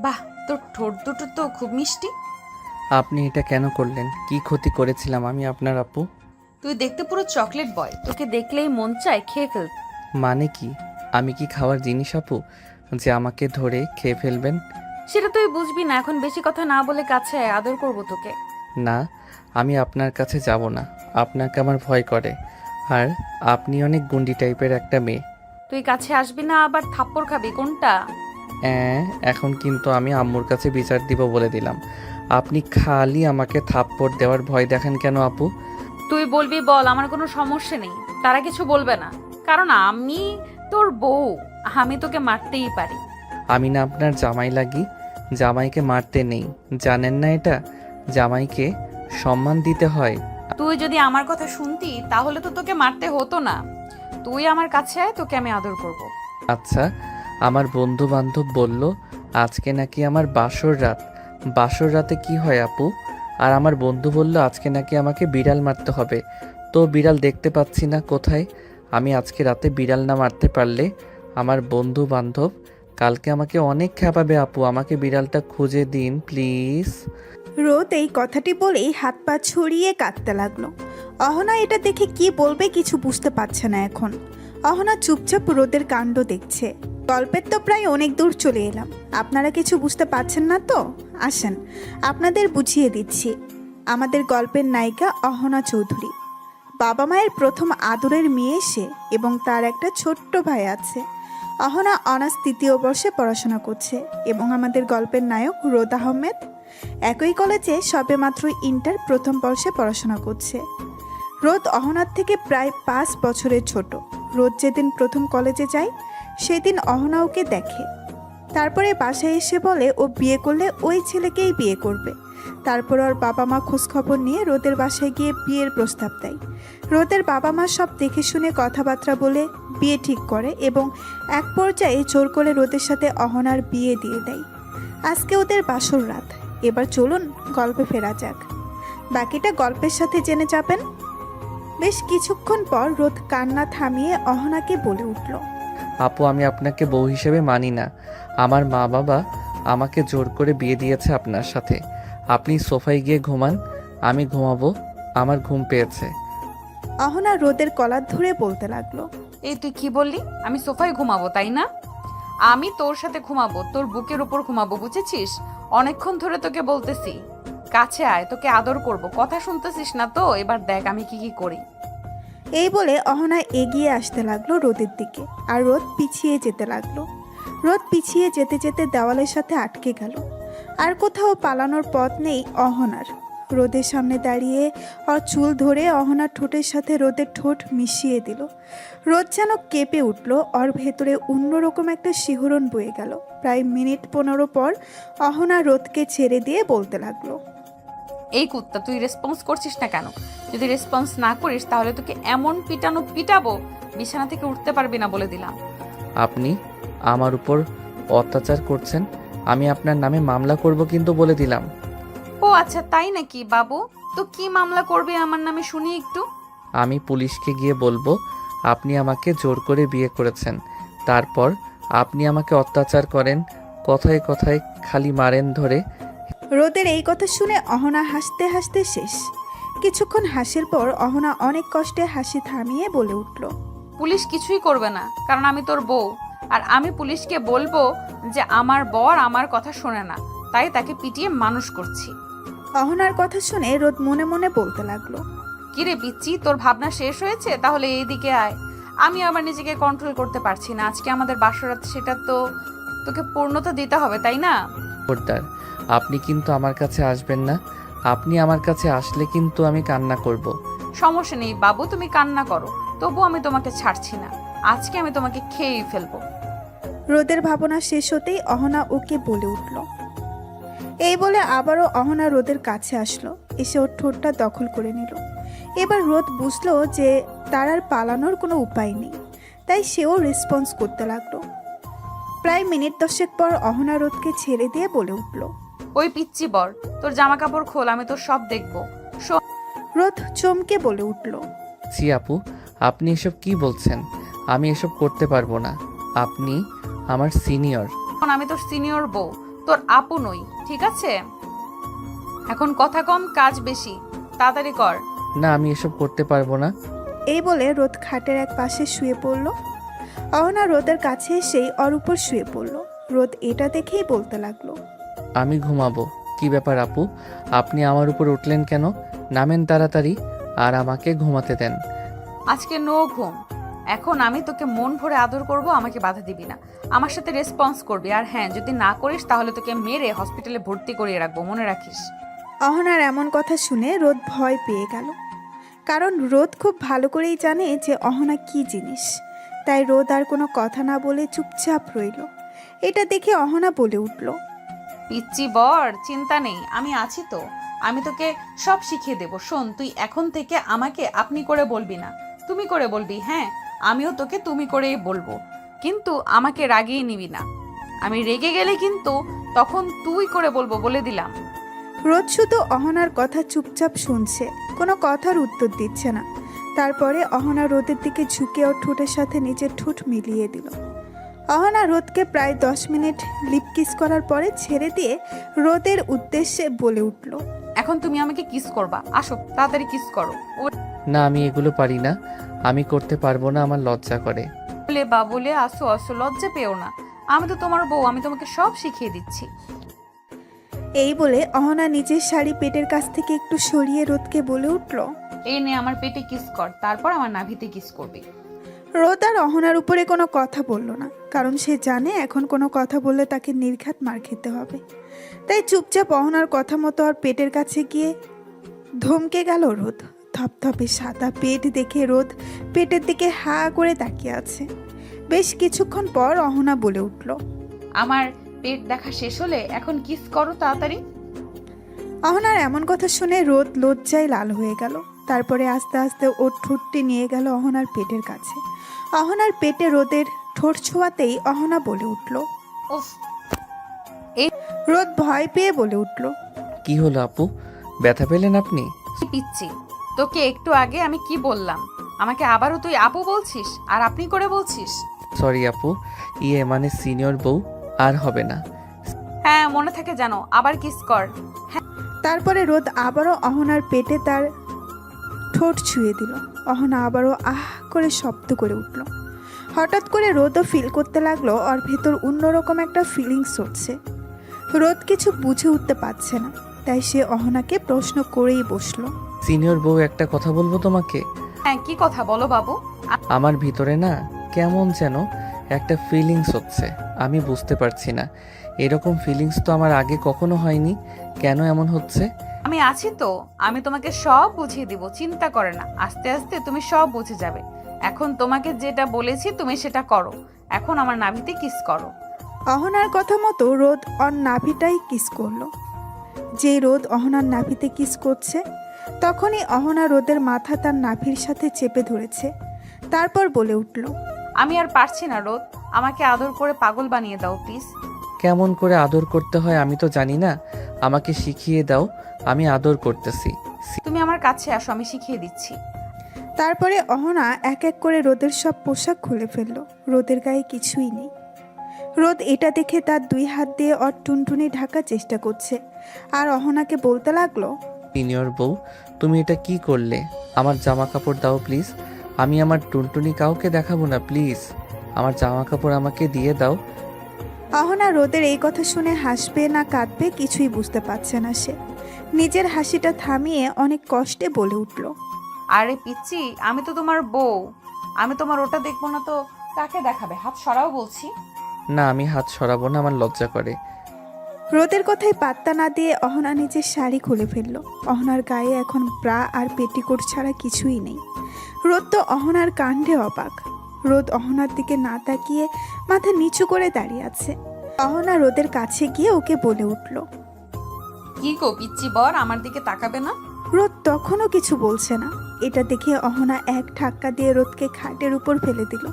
বাহ, তোর ঠোঁট দুটো তো খুব মিষ্টি। আপনি এটা কেন করলেন? কি ক্ষতি করেছিলাম আমি আপনার আপু? তুই দেখতে পুরো চকলেট বয়, তোকে দেখলেই মন চায় খেয়ে ফেল। মানে কি? আমি কি খাওয়ার জিনিস আপু যে আমাকে ধরে খেয়ে ফেলবেন? সেটা তুই বুঝবি না, এখন বেশি কথা না বলে কাছে আয়, আদর করবো তোকে। না, আমি আপনার কাছে যাব না। আপনাকে আমার ভয় করে। আর আপনি অনেক গুন্ডি টাইপের একটা মেয়ে। তুই কাছে আসবি না আবার থাপ্পড় খাবি কোনটা? হ্যাঁ, এখন কিন্তু আমি আম্মুর কাছে বিচার দিব বলে দিলাম। আপনি খালি আমাকে থাপ্পড় দেওয়ার ভয় দেখান কেন আপু? তুই বলবি বল, আমার কোনো সমস্যা নেই। তারা কিছু বলবে না, কারণ আমি তোর বউ। আমি তোকে মারতেই পারি। আমি না আপনার জামাই লাগি? জামাইকে মারতে নেই, জানেন না এটা? জামাইকে সম্মান দিতে হয়। তুই যদি আমার কথা শুনতি তাহলে তো তোকে মারতে হতো না। তুই আমার কাছে আয়, তোকে আমি আদর করব। আচ্ছা, আমার বন্ধু বান্ধব বলল আজকে নাকি আমার বাসর রাত। বাসর রাতে কি হয় আপু? আর আমার বন্ধু বলল আজকে নাকি আমাকে বিড়াল মারতে হবে। তো বিড়াল দেখতে পাচ্ছি না কোথায়। আমি আজকে রাতে বিড়াল না মারতে পারলে আমার বন্ধু বান্ধব কালকে আমাকে অনেক খেপাবে আপু। আমাকে বিড়ালটা খুঁজে দিন প্লিজ। রোদ এই কথাটি বলেই হাত পা ছড়িয়ে কাঁদতে লাগলো। অহনা এটা দেখে কি বলবে কিছু বুঝতে পারছে না এখন। অহনা চুপচাপ রোদের কাণ্ড দেখছে। গল্পের তো প্রায় অনেক দূর চলে এলাম, আপনারা কিছু বুঝতে পারছেন না তো? আসেন আপনাদের বুঝিয়ে দিচ্ছি। আমাদের গল্পের নায়িকা অহনা চৌধুরী। বাবা মায়ের প্রথম আদরের মেয়ে সে, এবং তার একটা ছোট্ট ভাই আছে। অহনা অনার্স 3য় বর্ষে পড়াশোনা করছে এবং আমাদের গল্পের নায়ক রোদ আহমেদ একই কলেজে সবেমাত্র ইন্টার প্রথম বর্ষে পড়াশোনা করছে। রোদ অহনার থেকে প্রায় 5 বছরের ছোট। রোদ যেদিন প্রথম কলেজে যায় সেদিন অহনা ওকে দেখে। তারপরে বাসায় এসে বলে ও বিয়ে করলে ওই ছেলেকেই বিয়ে করবে। তারপর ওর বাবা মা খোঁজখবর নিয়ে রোদের বাসায় গিয়ে বিয়ের প্রস্তাব দেয়। রোদের বাবা মা সব দেখে শুনে কথাবার্তা বলে বিয়ে ঠিক করে এবং এক পর্যায়ে জোর করে রোদের সাথে অহনার বিয়ে দিয়ে দেয়। আজকে ওদের বাসর রাত। এবার চলুন গল্পে ফেরা যাক, বাকিটা গল্পের সাথে জেনে যাবেন। বেশ কিছুক্ষণ পর রোদ কান্না থামিয়ে অহনাকে বলে উঠল, আপু আমি আপনাকে বউ হিসেবে মানি না। আমার মা বাবা আমাকে জোর করে বিয়ে দিয়েছে আপনার সাথে। আপনি সোফায় গিয়ে ঘুমান, আমি ঘুমাবো। আমার ঘুম পেয়েছে। অহনা রোদের কলার ধরে বলতে লাগলো, এই তুই কি বললি? আমি সোফায় ঘুমাবো তাই না? আমি তোর সাথে ঘুমাবো, তোর বুকের উপর ঘুমাবো, বুঝেছিস? অনেকক্ষণ ধরে তোকে বলতেছি কাছে আয়, তোকে আদর করব, কথা শুনতেছিস না তো? এবার দেখ আমি কি কি করি। এই বলে অহনা এগিয়ে আসতে লাগলো রোদের দিকে, আর রোদ পিছিয়ে যেতে লাগলো। রোদ পিছিয়ে যেতে যেতে দেওয়ালের সাথে আটকে গেল। আর কোথাও পালানোর পথ নেই অহনার। রোদের সামনে দাঁড়িয়ে ওর চুল ধরে অহনার ঠোঁটের সাথে রোদের ঠোঁট মিশিয়ে দিল। রোদ যেন কেঁপে উঠল, ওর ভেতরে অন্যরকম একটা শিহরণ বয়ে গেল। প্রায় মিনিট 15 পর অহনা রোদকে ছেড়ে দিয়ে বলতে লাগলো, এই কুত্তা, তুই রেসপন্স করছিস না কেন? যদি রেসপন্স না করিস তাহলে তোকে এমন পিটানো পিটাবো বিছানা থেকে উঠতে পারবি না বলে দিলাম। আপনি আমার উপর অত্যাচার করছেন, আমি আপনার নামে মামলা করব কিন্তু বলে দিলাম। ও আচ্ছা, তাই নাকি বাবু? তো কি মামলা করবে আমার নামে শুনি একটু। আমি পুলিশকে গিয়ে বলবো আপনি আমাকে জোর করে বিয়ে করেছেন, তারপর আপনি আমাকে অত্যাচার করেন, কথায় কথায় খালি মারেন ধরে। রোদের এই কথা শুনে অহনা হাসতে হাসতে শেষ। কিছুক্ষণ হাসির পর অহনা অনেক কষ্টে হাসি থামিয়ে বলে উঠল, পুলিশ কিছুই করবে না, কারণ আমি তোর বউ। আর আমি পুলিশকে বলবো যে আমার বর আমার কথা শোনে না, তাই তাকে পিটিয়ে মানুষ করছি। অহনার কথা শুনে রোদ মনে মনে বলতে লাগলো, কিরে পিচ্ছি, তোর ভাবনা শেষ হয়েছে? তাহলে এইদিকে আয়। আমি আবার নিজেকে কন্ট্রোল করতে পারছি না। আজকে আমাদের বাসরাত, সেটা তো তোকে পূর্ণতা দিতে হবে তাই না? খবরদার, আপনি কিন্তু আমার কাছে আসবেন না। আপনি আমার কাছে আসলে কিন্তু আমি কান্না করব। সমস্যা নেই বাবু, তুমি কান্না করো, তবু আমি তোমাকে ছাড়ছি না। আজকে আমি তোমাকে খেয়েই ফেলবো। রোদের ভাবনা শেষ হতেই অহনা ওকে বলে উঠল। এই বলে আবারও অহনা রোদের কাছে আসলো, এসে ওর ঠোঁটটা দখল করে নিল। এবার রোদ বুঝলো যে তার আর পালানোর কোনো উপায় নেই, তাই সেও রেসপন্স করতে লাগলো। প্রায় মিনিট 10 পর অহনা রোদকে ছেড়ে দিয়ে বলে উঠল, ওই পিচ্ছি বর, তোর জামা কাপড় খোল, আমি তোর সব দেখবো। রোদ চমকে বলে উঠল, ছি আপু, আপনি এসব কি বলছেন? আমি এসব করতে পারবো না। আপনি আমার সিনিয়র। এখন আমি তোর সিনিয়র বউ, তোর আপু নই, ঠিক আছে? এখন কথা কম, কাজ বেশি, তাড়াতাড়ি কর। না, আমি এসব করতে পারবো না। এই বলে রোদ খাটের এক পাশে শুয়ে পড়ল। অহনা রোদের কাছে এসেই ওর উপর শুয়ে পড়ল। রোদ এটা দেখেই বলতে লাগলো, আমি ঘুমাবো। কি ব্যাপার আপু, আপনি আমার উপর উঠলেন কেন? নামেন তাড়াতাড়ি আর আমাকে ঘুমাতে দেন। আজকে নো ঘুম। এখন আমি তোকে মন ভরে আদর করব, আমাকে বাধা দিবি না, আমার সাথে রেসপন্স করবি। আর হ্যাঁ, যদি না করিস তাহলে তোকে মেরে হসপিটালে ভর্তি করিয়ে রাখবো, মনে রাখিস। অহনার এমন কথা শুনে রোদ ভয় পেয়ে গেল। কারণ রোদ খুব ভালো করেই জানে যে অহনা কি জিনিস। তাই রোদ আর কোনো কথা না বলে চুপচাপ রইল। এটা দেখে অহনা বলে উঠল, পিচ্চি বর, চিন্তা নেই, আমি আছি তো। আমি তোকে সব শিখিয়ে দেব। শোন, তুই এখন থেকে আমাকে আপনি করে বলবি না, তুমি করে বলবি। হ্যাঁ, আমিও তোকে তুমি করেই বলবো, কিন্তু আমাকে রাগিয়ে নিবি না। আমি রেগে গেলে কিন্তু তখন তুই করে বলবো, বলে দিলাম। রোদ শুধু অহনার কথা চুপচাপ শুনছে, কোনো কথার উত্তর দিচ্ছে না। তারপরে অহনা রোদের দিকে ঝুঁকে ওর ঠোঁটের সাথে নিজের ঠোঁট মিলিয়ে দিল। অহনা রোদকে প্রায় 10 মিনিট লিপ কিস করার পরে ছেড়ে দিয়ে রোদের উদ্দেশ্যে বলে উঠল, এখন তুমি আমাকে কিস করবা, আসো তাড়াতাড়ি কিস করো। না, আমি এগুলো পারি না, আমি করতে পারবো না, আমার লজ্জা করে। বলে বা বলে আসো আসো, লজ্জা পেও না, আমি তো তোমার বউ, আমি তোমাকে সব শিখিয়ে দিচ্ছি। এই বলে অহনা নিজের শাড়ি পেটের কাছ থেকে একটু সরিয়ে রোদকে বলে উঠল। এই নে, আমার পেটে কিস কর, তারপর আমার নাভিতে কিস করবি। রোদ আর অহনার উপরে কোনো কথা বলল না, কারণ সে জানে এখন কোনো কথা বললে তাকে নির্ঘাত মার খেতে হবে। তাই চুপচাপ অহনার কথা মতো আর পেটের কাছে গিয়ে ধমকে গেল রোদ। ধপধপে সাদা পেট দেখে রোদ পেটের দিকে হা করে তাকিয়ে আছে। বেশ কিছুক্ষণ পর অহনা বলে উঠল, আমার পেট দেখা শেষ হলে এখন কিস করো তাড়াতাড়ি। অহনার এমন কথা শুনে রোদ লজ্জায় লাল হয়ে গেল। তারপরে আস্তে আস্তে ওর ঠোঁটটি নিয়ে গেল অহনার পেটের কাছে। অহনার পেটে রোদের ঠোঁট ছোঁয়াতেই অহনা বলে উঠল। উফ, রোদ ভয় পেয়ে বলে উঠল, কি হলো আপু, ব্যথা পেলেন আপনি? কি পিচ্ছি, তোকে একটু আগে আমি কি বললাম? আমাকে আবারও তুই আপু বলছিস আর আপনি করে বলছিস। সরি আপু, ইয়ে মানে সিনিয়র বউ, আর হবে না। হ্যাঁ, মনে থাকে জানো, আবার কিস কর। তারপরে রোদ আবারও অহনার পেটে তার ঠোঁট ছুঁয়ে দিল। অহনা আবারও আহ করে শব্দ করে উঠল। হঠাৎ করে রোদও ফিল করতে লাগলো ওর ভেতর অন্যরকম একটা ফিলিংস হচ্ছে। রোদ কিছু বুঝে উঠতে পারছে না, তাই সে অহনাকে প্রশ্ন করেই বসলো। সিনিয়র বউ, একটা কথা বলবো তোমাকে। হ্যাঁ, কি কথা বলো বাবু। আমার ভিতরে না কেমন যেন একটা ফিলিংস হচ্ছে, আমি বুঝতে পারছি না। এরকম ফিলিংস তো আমার আগে কখনো হয়নি, কেন এমন হচ্ছে? আমি আছি তো, আমি তোমাকে সব বুঝিয়ে দিব, চিন্তা করে না, আস্তে আস্তে তুমি সব বুঝে যাবে। এখন তোমাকে যেটা বলেছি তুমি সেটা করো, এখন আমার নাভিতে কিস করো। অহনার কথা মতো রোদ ওর নাভিটাই কিস করলো। যে রোদ অহনার নাভিতে কিস করছে, তখনই অহনা রোদের মাথা তার নাভির সাথে চেপে ধরেছে। তারপর বলে উঠল, আমি আর পারছি না রোদ, আমাকে আদর করে পাগল বানিয়ে দাও প্লিজ। কেমন করে আদর করতে হয় আমি তো জানি না, আমাকে শিখিয়ে দাও, আমি আদর করতেছি। তুমি আমার কাছে আসো, আমি শিখিয়ে দিচ্ছি। তারপরে অহনা এক এক করে রোদের সব পোশাক খুলে ফেলল। রোদের গায়ে কিছুই নেই। রোদ এটা দেখে তার 2 হাত দিয়ে ওর টুনটুনি ঢাকার চেষ্টা করছে, আর অহনাকে বলতে লাগলো, সিনিয়র বউ, তুমি এটা কি করলে? আমার জামা কাপড় দাও প্লিজ, আমি আমার টুনটুনি কাউকে দেখাবো না, প্লিজ আমার জামা কাপড় আমাকে দিয়ে দাও। অহনা রোদের এই কথা শুনে হাসবে না কাঁদবে কিছুই বুঝতে পারছে না। সে নিজের হাসিটা থামিয়ে অনেক কষ্টে বলে উঠল, আরে পিচ্ছি, আমি তো তোমার বউ, আমি তোমার ওটা দেখবো না তো কাকে দেখাবে? হাত সরাও বলছি। না, আমি হাত সরাবো না, আমার লজ্জা করে। রোদের কথায় পাত্তা না দিয়ে অহনা নিজের শাড়ি খুলে ফেলল। অহনার গায়ে এখন ব্রা আর পেটিকোট ছাড়া কিছুই নেই। রোদ তো অহনার কাণ্ডে অবাক। রোদ অহনার দিকে না তাকিয়ে মাথা নিচু করে দাঁড়িয়ে আছে। অহনা রোদের কাছে গিয়ে ওকে বলে উঠল, কি গো পিচ্ছি বর, আমার দিকে তাকাবে না? রোদ তখনও কিছু বলছে না। এটা দেখে অহনা এক ধাক্কা দিয়ে রোদকে খাটের উপর ফেলে দিল।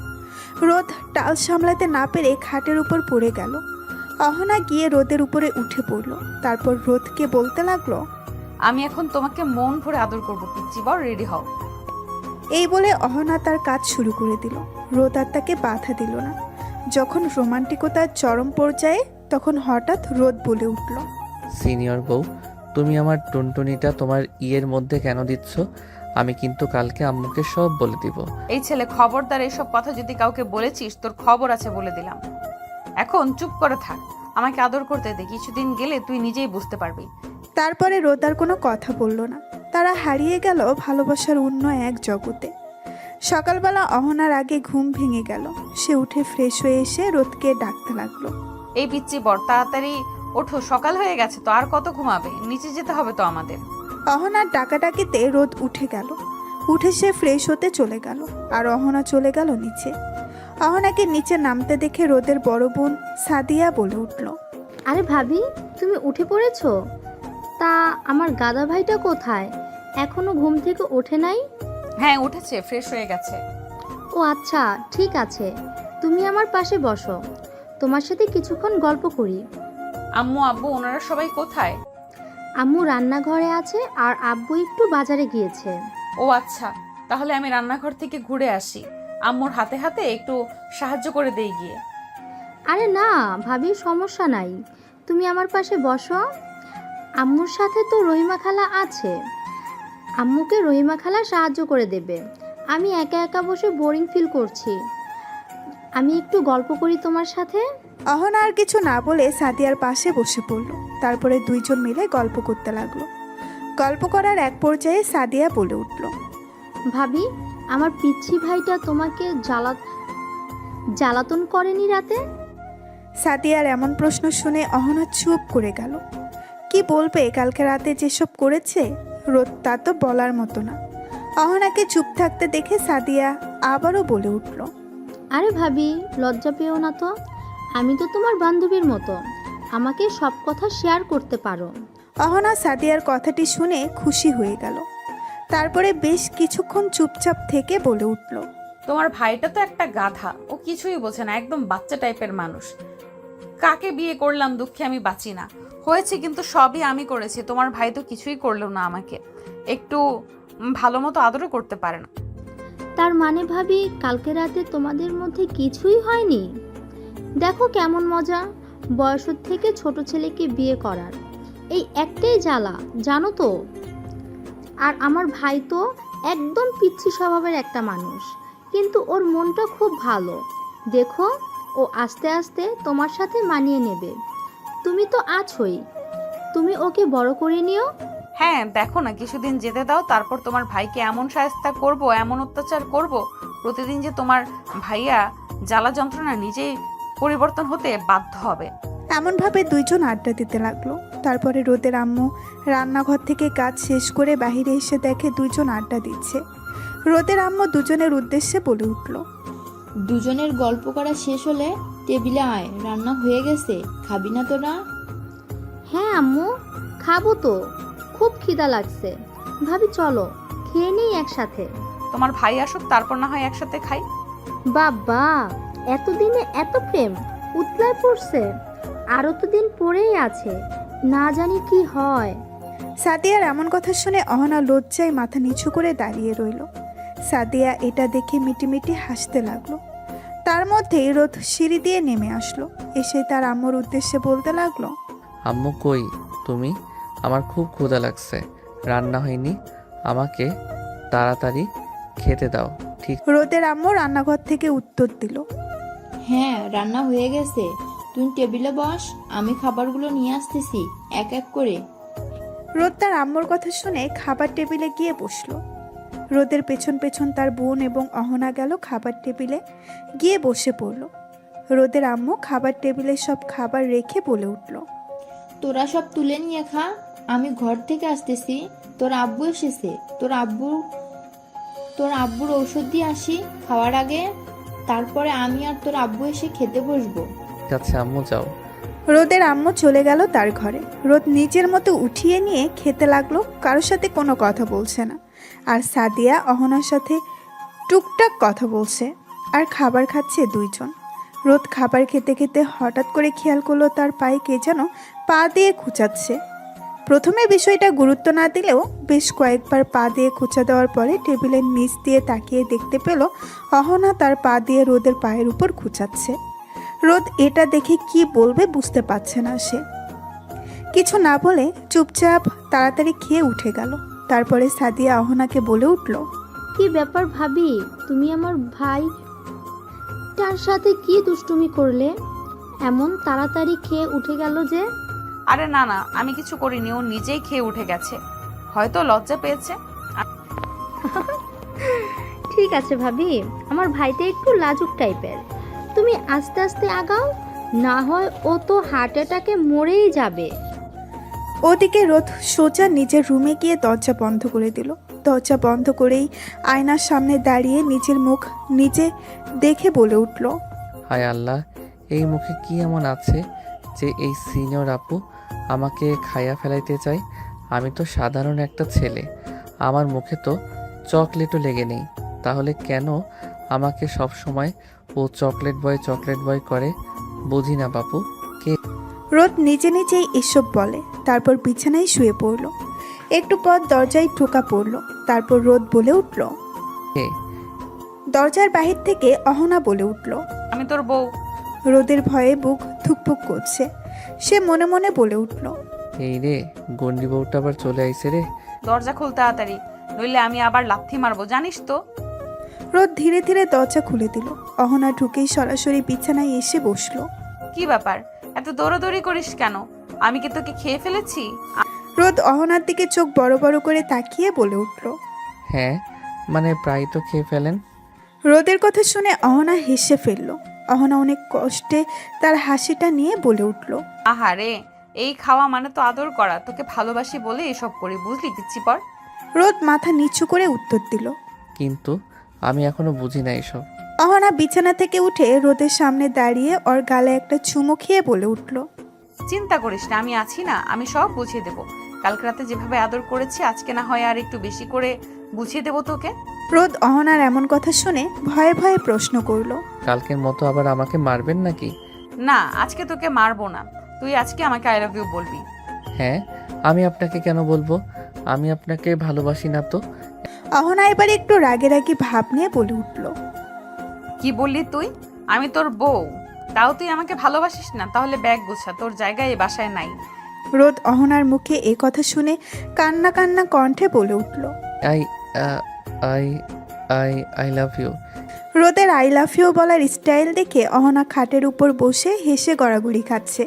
রোদ টাল সামলাতে না পেরে খাটের উপর পড়ে গেল। অহনা গিয়ে রোদের উপরে উঠে পড়ল। তারপর রোদকে বলতে লাগলো, আমি এখন তোমাকে মন ভরে আদর করবো পিচ্ছি বর, রেডি হও। এই বলে অহনা তার কাজ শুরু করে দিল। রোদ আর তাকে বাধা দিল না। যখন রোমান্টিকতার চরম পর্যায়ে তখন হঠাৎ রোদ বলে উঠল, সিনিয়র বউ, তুমি আমার টুনটুনিটা তোমার ইয়ের মধ্যে কেন দিচ্ছ? আমি কিন্তু কালকে আম্মুকে সব বলে দিব। এই ছেলে, খবরদার এইসব কথা যদি কাউকে বলেছিস তোর খবর আছে বলে দিলাম। এখন চুপ করে থাক, আমাকে আদর করতে দে, কিছুদিন গেলে তুই নিজেই বুঝতে পারবি। তারপরে রোদ আর কোনো কথা বলল না। তারা হারিয়ে গেল ভালোবাসার অন্য এক জগতে। সকালবেলা অহনার আগে ঘুম ভেঙে গেল। সে উঠে ফ্রেশ হয়ে এসে রোদকে ডাকতে লাগলো। এই পিচ্চি বর, তাড়াতাড়ি ওঠো, সকাল হয়ে গেছে তো, আর কত ঘুমাবে? নিচে যেতে হবে তো আমাদের। অহনার ডাকাডাকিতে রোদ উঠে গেল। উঠে সে ফ্রেশ হতে চলে গেল, আর অহনা চলে গেল নিচে। অহনাকে নিচে নামতে দেখে রোদের বড় বোন সাদিয়া বলে উঠল, আরে ভাবি, তুমি উঠে পড়েছো? তা আমার গাদা ভাইটা কোথায়? এখনো ঘুম থেকে ওঠে নাই? হ্যাঁ উঠেছে, ফ্রেশ হয়ে গেছে। ও আচ্ছা, ঠিক আছে, তুমি আমার পাশে বসো, তোমার সাথে কিছুক্ষণ গল্প করি। আম্মু আব্বু ওনারা সবাই কোথায়? আম্মু রান্নাঘরে আছে আর আব্বু একটু বাজারে গিয়েছে। ও আচ্ছা, তাহলে আমি রান্নাঘর থেকে ঘুরে আসি, আম্মুর হাতে হাতে একটু সাহায্য করে দেই গিয়ে। আরে না ভাবি, সমস্যা নাই, তুমি আমার পাশে বসো। আম্মুর সাথে তো রহিমা খালা আছে, আম্মুকে রহিমা খালা সাহায্য করে দেবে। আমি একা একা বসে বোরিং ফিল করছি, আমি একটু গল্প করি তোমার সাথে। অহনা আর কিছু না বলে সাদিয়ার পাশে বসে পড়ল। তারপরে দুইজন মিলে গল্প করতে লাগলো। গল্প করার এক পর্যায়ে সাদিয়া বলে উঠল, ভাবি, আমার পিচ্ছি ভাইটা তোমাকে জ্বালাতন করেনি রাতে? সাদিয়ার এমন প্রশ্ন শুনে অহনা চুপ করে গেল। কি বলবে কালকে রাতে যেসব করেছে? রোদ তা তো বলার মতো না। অহনাকে চুপ থাকতে দেখে সাদিয়া আবারও বলে উঠল, আরে ভাবি, লজ্জা পেও না তো, আমি তো তোমার বান্ধবীর মতো, আমাকে সব কথা শেয়ার করতে পারো। অহনা সাদিয়ার কথাটি শুনে খুশি হয়ে গেল। তারপরে বেশ কিছুক্ষণ চুপচাপ থেকে বলে উঠল, তোমার ভাইটা তো একটা গাধা, ও কিছুই বোঝে না, একদম বাচ্চা টাইপের মানুষ। কাকে বিয়ে করলাম দুঃখে আমি বাঁচি না। হয়েছে কিন্তু সবই আমি করেছি, তোমার ভাই তো কিছুই করলো না, আমাকে একটু ভালো মতো আদরও করতে পারে না। তার মানে ভাবি, কালকে রাতে তোমাদের মধ্যে কিছুই হয়নি? দেখো কেমন মজা, বয়সের থেকে ছোট ছেলেকে বিয়ে করার এই একটাই জ্বালা, জানো তো। আর আমার ভাই তো একদম পিচ্ছি স্বভাবের একটা মানুষ, কিন্তু ওর মনটা খুব ভালো। দেখো, ও আস্তে আস্তে তোমার সাথে মানিয়ে নেবে। তুমি তো আছোই, তুমি ওকে বড় করে নিও। হ্যাঁ দেখো না, কিছুদিন যেতে দাও, তারপর তোমার ভাইকে এমন শায়েস্তা করব, এমন অত্যাচার করব, প্রতিদিন যে তোমার ভাইয়া জ্বালা যন্ত্রণা নিজেই পরিবর্তন হতে বাধ্য হবে। এমনভাবে দুইজন আড্ডা দিতে লাগলো। তারপরে রোদের আম্মু রান্নাঘর থেকে কাজ শেষ করে বাইরে এসে দেখে দুইজন আড্ডা দিচ্ছে। রোদের আম্মু দুজনের উদ্দেশ্যে বলে উঠল, দুজনের গল্প করা শেষ হলে টেবিলে আয়, রান্না হয়ে গেছে, খাবি না তোরা? হ্যাঁ আম্মু, খাবো তো, খুব খিদা লাগছে। ভাবি চলো খেয়ে নেই একসাথে। তোমার ভাই আসুক, তারপর না হয় একসাথে খাই। বাবা, এতদিনে এত প্রেম উতলায় পড়ছে, আরো তো দিন পরেই আছে, না জানি কি হয়। সাদিয়ার এমন কথা শুনে অহনা লজ্জায় মাথা নিচু করে দাঁড়িয়ে রইল। সাদিয়া এটা দেখে মিটিমিটি হাসতে লাগলো। তার মধ্যেই রোদ সিঁড়ি দিয়ে নেমে আসলো। এসে তার আম্মুর উদ্দেশ্যে বলতে লাগলো, আম্মু কই তুমি? আমার খুব ক্ষুধা লাগছে, রান্না হয়নি, আমাকে তাড়াতাড়ি খেতে দাও। ঠিক রোদের আম্মু রান্নাঘর থেকে উত্তর দিল, হ্যাঁ রান্না হয়ে গেছে, তুই টেবিলে বস, আমি খাবারগুলো নিয়ে আসতেছি এক এক করে। রোদ তার আম্মুর কথা শুনে খাবার টেবিলে গিয়ে বসলো। রোদের পেছন পেছন তার বোন এবং অহনা গেল খাবার টেবিলে গিয়ে বসে পড়ল। রোদের আম্মু খাবার টেবিলে সব খাবার রেখে বলে উঠল, তোরা সব তুলে নিয়ে খা, আমি ঘর থেকে আসতেছি, তোর আব্বু এসেছে, তোর আব্বুর ঔষধ দিয়ে আসি খাওয়ার আগে, তারপরে আমি আর তোর আব্বু এসে খেতে বসবো। আছে আম্মু, যাও। রোদের আম্মু চলে গেল তার ঘরে। রোদ নিজের মতো উঠিয়ে নিয়ে খেতে লাগলো, কারোর সাথে কোনো কথা বলছে না। আর সাদিয়া অহনার সাথে টুকটাক কথা বলছে আর খাবার খাচ্ছে দুইজন। রোদ খাবার খেতে খেতে হঠাৎ করে খেয়াল করলো তার পায়ে কে যেন পা দিয়ে খুঁচাচ্ছে। প্রথমে বিষয়টা গুরুত্ব না দিলেও বেশ কয়েকবার পা দিয়ে খুঁচা দেওয়ার পরে টেবিলের নিচ দিয়ে তাকিয়ে দেখতে পেল অহনা তার পা দিয়ে রোদের পায়ের উপর খুঁচাচ্ছে। রোদ এটা দেখে কি বলবে বুঝতে পারছে না সে। কিছু না বলে চুপচাপ তাড়াতাড়ি খেয়ে উঠে গেল। তারপরে সাদিয়া অহনাকে বলে উঠল, কি ব্যাপার ভাবি, তুমি আমার ভাই তার সাথে কি দুষ্টুমি করলে? এমন তাড়াতাড়ি খেয়ে উঠে গেল যে? আরে না না, আমি কিছু করিনি, ও নিজেই খেয়ে উঠে গেছে, হয়তো লজ্জা পেয়েছে। ঠিক আছে ভাবি, আমার ভাইটা একটু লাজুক টাইপের, তুমি আস্তে আস্তে আগাও, না হয় ও তো হার্ট অ্যাটাকে মরেই যাবে। ওদিকে রোদ সোজা নিজের রুমে গিয়ে দরজা বন্ধ করে দিল। দরজা বন্ধ করেই আয়নার সামনে দাঁড়িয়ে নিজের মুখ নিজে দেখে বলে উঠল, হায় আল্লাহ, এই মুখে কি এমন আছে যে এই সিনিয়র আপু আমাকে খাইয়া ফেলাইতে চায়? আমি তো সাধারণ একটা ছেলে, আমার মুখে তো চকলেটও লেগে নেই, তাহলে কেন আমাকে সব সময় ও চকলেট বয় করে? বুঝি না বাপু। রোদ নিজে নিজেই এসব বলে, তারপর বিছানায় শুয়ে পড়ল। একটু পর দরজায় ঠোকা পড়ল। তারপর রোদ বলে উঠল। কে? দরজার বাহির থেকে অহনা বলে উঠল। আমি তোর বউ। রোদের ভয়ে বুক ধুকপুক করছে। সে মনে মনে বলে উঠল, এই রে, গন্ডি বউটা আবার চলে আইছে রে। দরজা খুল তাড়াতাড়ি, নইলে আমি আবার লাথি মারবো, জানিস তো। রোদ ধীরে ধীরে দরজা খুলে দিল। অহনা ঢুকেই সরাসরি বিছানায় এসে বসলো। কি ব্যাপার, এত দৌড়াদৌড়ি করিস কেন? আমি কি তোকে খেয়ে ফেলেছি? রোদ অহনার দিকে চোখ বড় বড় করে তাকিয়ে বলে উঠল। হ্যাঁ, মানে প্রায় তো খেয়ে ফেলেন। রোদের কথা শুনে অহনা হেসে ফেলল। অহনা অনেক কষ্টে তার হাসিটা নিয়ে বলে উঠল, আহারে, এই খাওয়া মানে তো আদর করা, তোকে ভালোবাসি বলে এসব করি, বুঝলি পিচ্ছি পর। রোদ মাথা নিচু করে উত্তর দিল। কিন্তু আমি এখনো বুঝি না এসব। অহনা বিছানা থেকে উঠে রোদের সামনে দাঁড়িয়ে ওর গালে একটা চুমু খেয়ে বলে উঠল, চিন্তা করিস না, আমি আছি না, আমি সব বুঝিয়ে দেবো। কালকে রাতে যেভাবে আদর করেছি, আজকে না হয় আর একটু বেশি করে বুঝিয়ে দেবো তোকে। রোদ অহনার এমন কথা শুনে ভয়ে ভয়ে প্রশ্ন করল, কালকের মতো আবার আমাকে মারবেন নাকি? না, আজকে তোকে মারবো না, তুই আজকে আমাকে আই লাভ ইউ বলবি। হ্যাঁ, আমি আপনাকে কেন বলবো? আমি আপনাকে ভালোবাসি না তো। অহনা এবার একটু রাগে রাগি ভাব নিয়ে বলে উঠল, কি বললি তুই? আমি তোর বউ, তাও তুই আমাকে ভালোবাসিস না? তাহলে ব্যাগ গোছা, তোর জায়গায় এই বাসায় নাই। রোদ অহনার মুখে এ কথা শুনে কান্না কান্না কণ্ঠে বলে উঠল। I I I I love you. রোদের আই লাভ ইউ বলার স্টাইল দেখে অহনা খাটের উপর বসে হেসে গড়াগড়ি খাচ্ছে।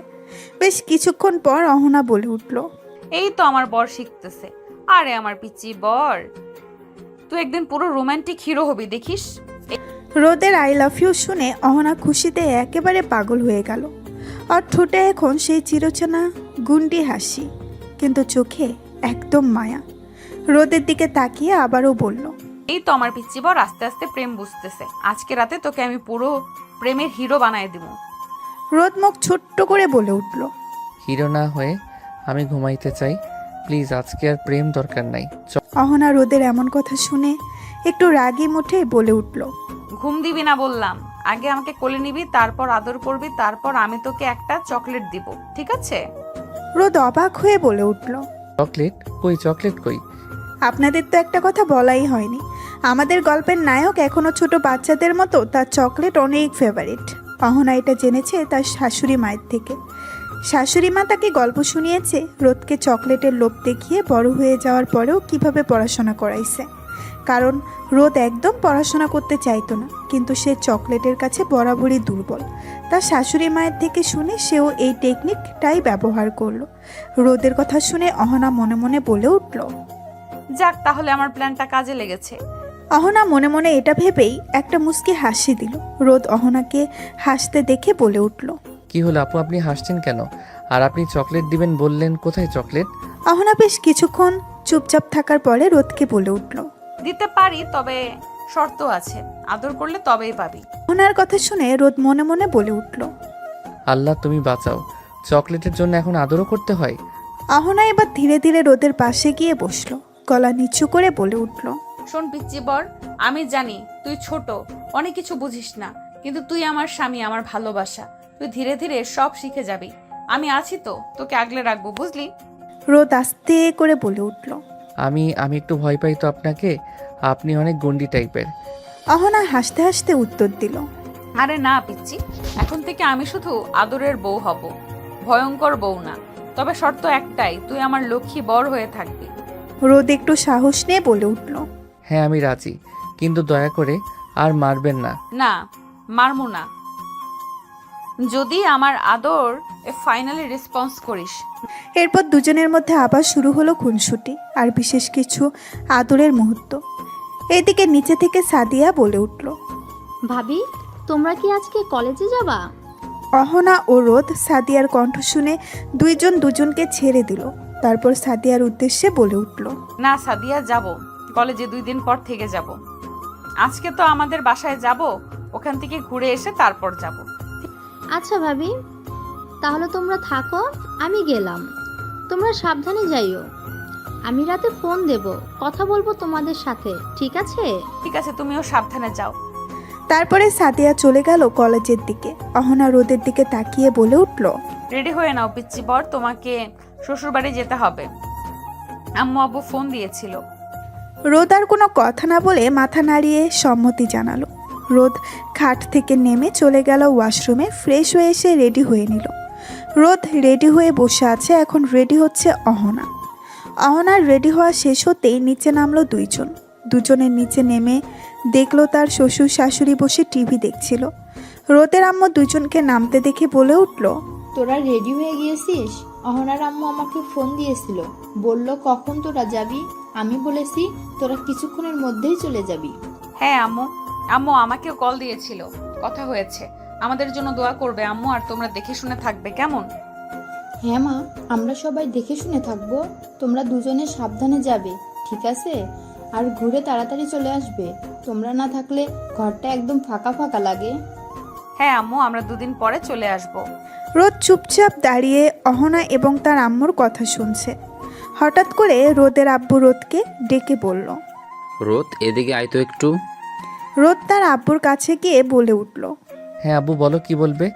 বেশ কিছুক্ষণ পর অহনা বলে উঠল, এই তো আমার বর শিখতেছে। আরে আমার পিচ্চি বর, তুই একদিন পুরো রোমান্টিক হিরো হবি, দেখিস। রোদের আই লাভ ইউ শুনে অহনা খুশিতে একেবারে পাগল হয়ে গেল। আর ঠোঁটে এখন সেই চিরচেনা গুন্ডি হাসি, কিন্তু চোখে একদম মায়া। রোদের দিকে তাকিয়ে আবারও বলল, এই তো আমার পিচ্চি বর আস্তে আস্তে প্রেম বুঝতেছে। আজকে রাতে তোকে আমি পুরো প্রেমের হিরো বানায় দিব। রোদ মুখ ছোট্ট করে বলে উঠল, হিরো না হয়ে আমি ঘুমাইতে চাই, প্লিজ। আজকে আর প্রেম দরকার নাই। অহনা রোদের এমন কথা শুনে একটু রাগী মুঠে বলে উঠল, ঘুম দিবি না বললাম, আগে আমাকে কোলে নিবি, তারপর আদর করবি, তারপর আমি তোকে একটা চকলেট দিব, ঠিক আছে? রোদ অবাক হয়ে বলে উঠল, চকলেট কই? চকলেট কই? আপনাদের তো একটা কথা বলাই হয়নি। আমাদের গল্পের নায়ক এখনো ছোট বাচ্চাদের মতো, তার চকলেট অনেক ফেভারিট। অহনা এটা জেনেছে তার শাশুড়ি মায়ের থেকে। শাশুড়ি মা তাকে গল্প শুনিয়েছে রোদকে চকলেটের লোভ দেখিয়ে বড় হয়ে যাওয়ার পরেও কিভাবে পড়াশোনা করাইছে। কারণ রোদ একদম পড়াশোনা করতে চাইতো না, কিন্তু সে চকলেটের কাছে বরাবরই দুর্বল। তার শাশুড়ি মায়ের থেকে শুনে সেও এই টেকনিকটাই ব্যবহার করলো। রোদের কথা শুনে অহনা মনে মনে বলে উঠল, যাক, তাহলে আমার প্ল্যানটা কাজে লেগেছে। অহনা মনে মনে এটা ভেবেই একটা মুচকি হাসি দিল। রোদ অহনাকে হাসতে দেখে বলে উঠল, কি হলো আপু, আপনি হাসছেন কেন? আর আপনি চকলেট দিবেন বললেন, কোথায় চকলেট? অহনা বেশ কিছুক্ষণ চুপচাপ থাকার পরে রোদকে বলে উঠল, দিতে পারি, তবে শর্ত আছে, আদর করলে তবেই পাবি। অহনার কথা শুনে রোদ মনে মনে বলে উঠল, আল্লাহ তুমি বাঁচাও, চকলেটের জন্য এখন আদরও করতে হয়? অহনা এবার ধীরে ধীরে রোদের পাশে গিয়ে বসলো। গলা নিচু করে বলে উঠল, শোন পিচ্চি বর, আমি জানি তুই ছোট, অনেক কিছু বুঝিস না, কিন্তু তুই আমার স্বামী, আমার ভালোবাসা। তুই ধীরে ধীরে সব শিখে যাবি। আমি আছি তো, তোকে আগলে রাখবো, বুঝলি? রোদ আস্তে করে বলে উঠল। আমি একটু ভয় পাই তো আপনাকে, আপনি অনেক গন্ডি টাইপের। অহনা হাসতে হাসতে উত্তর দিল, আরে না পিচ্ছি, এখন থেকে আমি শুধু আদরের বউ হব, ভয়ঙ্কর বউ না। তবে শর্ত একটাই, তুই আমার লক্ষ্মী বর হয়ে থাকবি। রোদ একটু সাহস নিয়ে বলে উঠল। হ্যাঁ আমি রাজি, কিন্তু দয়া করে আর মারবেন না। না, মারমু না, যদি আমার আদর ফাইনালি রেসপন্স করিস। এরপর দুজনের মধ্যে আবার শুরু হলো খুনসুটি আর বিশেষ কিছু আদরের মুহূর্ত। এদিকে নিচে থেকে সাদিয়া বলে উঠল। ভাবি, তোমরা কি আজকে কলেজে যাবা? অহনা ও রোদ সাদিয়ার কণ্ঠ শুনে দুইজন দুজনকে ছেড়ে দিল। তারপর সাদিয়ার উদ্দেশ্যে বলে উঠল। না সাদিয়া, যাব কলেজে 2 দিন পর থেকে যাব। আজকে তো আমাদের বাসায় যাব, ওখান থেকে ঘুরে এসে তারপর যাব। আচ্ছা ভাবি, তাহলে তোমরা থাকো, আমি গেলাম। তোমরা সাবধানে যাইও। আমি রাতে ফোন দেব, কথা বলবো তোমাদের সাথে, ঠিক আছে? ঠিক আছে, তুমিও সাবধানে যাও। তারপরে সাদিয়া চলে গেল কলেজের দিকে। অহনা রোদের দিকে তাকিয়ে বলে উঠল। রেডি হয়ে নাও পিচ্চি বর, তোমাকে শ্বশুরবাড়ি যেতে হবে। আম্মু আব্বু ফোন দিয়েছিল। রোদ আর কোনো কথা না বলে মাথা নাড়িয়ে সম্মতি জানালো। রোদ খাট থেকে নেমে চলে গেল ওয়াশরুমে, ফ্রেশ হয়ে এসে রেডি হয়ে নিল। রোদ রেডি হয়ে বসে আছে, এখন রেডি হচ্ছে অহনা। অহনার রেডি হওয়া শেষ হতেই নিচে নামলো দুইজন। দুজনের নিচে নেমে দেখলো তার শ্বশুর শাশুড়ি বসে টিভি দেখছিল। রোদের আম্মু দুজনকে নামতে দেখে বলে উঠল। তোরা রেডি হয়ে গিয়েছিস? অহনার আম্মু আমাকে ফোন দিয়েছিল, বলল কখন তোরা যাবি। আমি বলেছি তোরা কিছুক্ষণের মধ্যেই চলে যাবি। হ্যাঁ আম্মু, আম্মু আমাকেও কল দিয়েছিল, কথা হয়েছে। আমাদের জন্য দোয়া করবে আম্মু, আর তোমরা দেখে শুনে থাকবে, কেমন? হ্যাঁ মা, আমরা সবাই দেখে শুনে থাকবো। তোমরা দুজনে সাবধানে যাবে, ঠিক আছে? আর ঘুরে তাড়াতাড়ি চলে আসবে। তোমরা না থাকলে ঘরটা একদম ফাঁকা ফাঁকা লাগে। হ্যাঁ আম্মু, আমরা 2 দিন পরে চলে আসব। রোদ চুপচাপ দাঁড়িয়ে অহনা এবং তার আম্মুর কথা শুনছে। হঠাৎ করে রোদের আব্বু রোদকে ডেকে বলল। রোদ, এদিকে আয় তো একটু। রোদ তার আব্বুর কাছে গিয়ে বলে উঠল। হ্যাঁ আব্বু বলো, কি বলবে?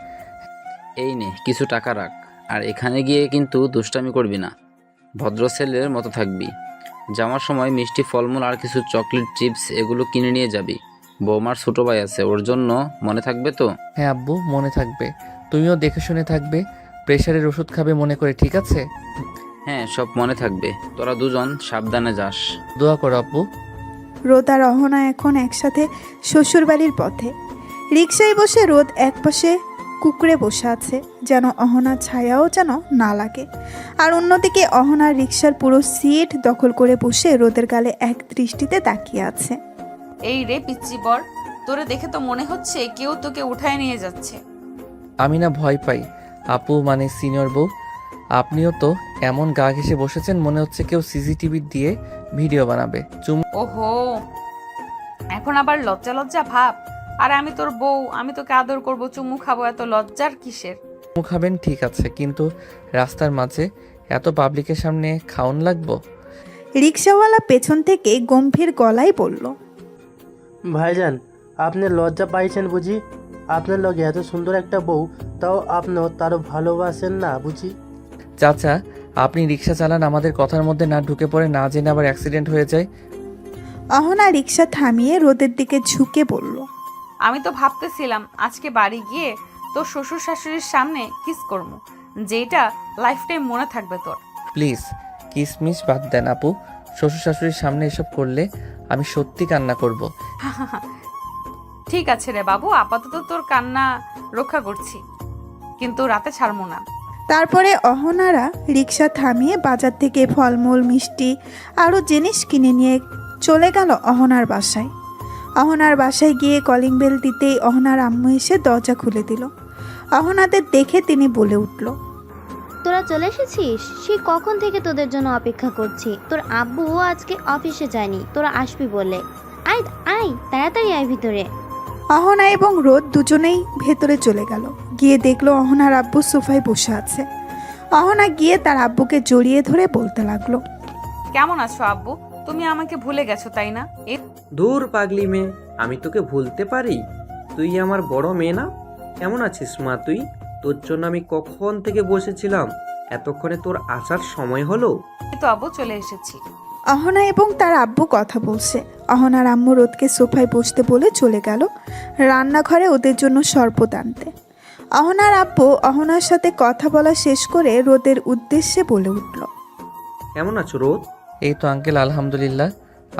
এই নে কিছু টাকা রাখ, আর এখানে গিয়ে কিন্তু দুষ্টামি করবি না, ভদ্র ছেলের মতো থাকবি। যাওয়ার সময় মিষ্টি ফলমূল আর কিছু চকলেট চিপস এগুলো কিনে নিয়ে যাবি। বৌমার ছোট ভাই আছে, ওর জন্য মনে থাকবে তো? হ্যাঁ আব্বু, মনে থাকবে। তুমিও দেখে শুনে থাকবে, প্রেশারের ওষুধ খাবে মনে করে, ঠিক আছে? হ্যাঁ, সব মনে থাকবে। তোরা দুজন সাবধানে যাস। দোয়া করো আব্বু। রোদ আর অহনা এখন একসাথে শ্বশুরবাড়ির পথে। রিকশায় বসে রোদ একপাশে কুকুরে বসে আছে, যেন অহনার ছায়াও যেন না লাগে। আর অন্যদিকে অহনার রিকশার পুরো সিট দখল করে বসে রোদের গালে এক দৃষ্টিতে তাকিয়ে আছে। এই রে পিচ্চি বর, তোরে দেখে তো মনে হচ্ছে কেউ তোকে উঠায় নিয়ে যাচ্ছে। আমি না ভয় পাই আপু, মানে সিনিয়র বউ। আপনিও তো এমন গা ঘেঁষে বসেছেন, মনে হচ্ছে কেউ সিসিটিভি দিয়ে ভিডিও বানাবে। ওহো, এখন আবার লজ্জা লজ্জা ভাব। আর আমি তোর বউ, আমি তোকে আদর করব, চুমু খাবো, এত লজ্জার কিসের? চুমু খাবেন ঠিক আছে, কিন্তু রাস্তার মাঝে এত পাবলিকের সামনে খাওন লাগবো? রিকশাওয়ালা পেছন থেকে গম্ভীর গলায় বলল। ভাইজান, আপনি লজ্জা পাইছেন বুঝি? আপনার লগে এত সুন্দর একটা বউ, তাও আপনিও তারও ভালোবাসেন না বুঝি? চাচা, আপনি রিক্সা চালান, আমাদের কথার মধ্যে না ঢুকে পড়ে, না জেনে আবার অ্যাক্সিডেন্ট হয়ে যায়। অহনা রিকশা থামিয়ে রোদের দিকে ঝুঁকে বলল। আমি তো ভাবতেছিলাম আজকে বাড়ি গিয়ে তোর শ্বশুর শাশুড়ির সামনে কিস করবো, যেটা লাইফ টাইম মনে থাকবে তোর। প্লিজ কিসমিস বাদ দেন আপু, শ্বশুর শাশুড়ির সামনে এসব করলে আমি সত্যি কান্না করব। ঠিক আছে রে বাবু, আপাতত তোর কান্না রক্ষা করছি, কিন্তু রাতে ছাড়বো না। তারপরে অহনারা রিকশা থামিয়ে বাজার থেকে ফলমূল, মিষ্টি আরও জিনিস কিনে নিয়ে চলে গেল অহনার বাসায়। অহনার বাসায় গিয়ে কলিং বেল দিতেই অহনার আম্মু এসে দরজা খুলে দিল। অহনাদের দেখে তিনি বলে উঠল। তোরা চলে এসেছিস? সে কখন থেকে তোদের জন্য অপেক্ষা করছি। তোর আব্বুও আজকে অফিসে যায়নি, তোরা আসবি বলে। আয় আয়, তাড়াতাড়ি আয় ভিতরে। অহনা এবং রোদ দুজনেই ভেতরে চলে গেল। গিয়ে দেখলো অহনার আব্বু সোফায় বসে আছে। অহনা গিয়ে তার আব্বুকে জড়িয়ে ধরে বলতে লাগলো। কেমন আছো আব্বু? তুমি আমাকে ভুলে গেছো তাই না? দূর পাগলি মেয়ে, আমি তোকে ভুলতে পারি? তুই আমার বড় মেয়ে না? কেমন আছিস মা তুই? তোর জন্য আমি কখন থেকে বসেছিলাম, এতক্ষণে তোর আসার সময় হলো। এই তো আব্বু চলে এসেছি। অহনা এবং তার আব্বু কথা বলছে। অহনার আম্মু রোদকে সোফায় বসতে বলে চলে গেল রান্নাঘরে ওদের জন্য শরবত আনতে। অহনার আব্বু অহনার সাথে কথা বলা শেষ করে রোদের উদ্দেশ্যে বলে উঠল, কেমন আছো রোদ? এই তো আঙ্কেল, আলহামদুলিল্লাহ।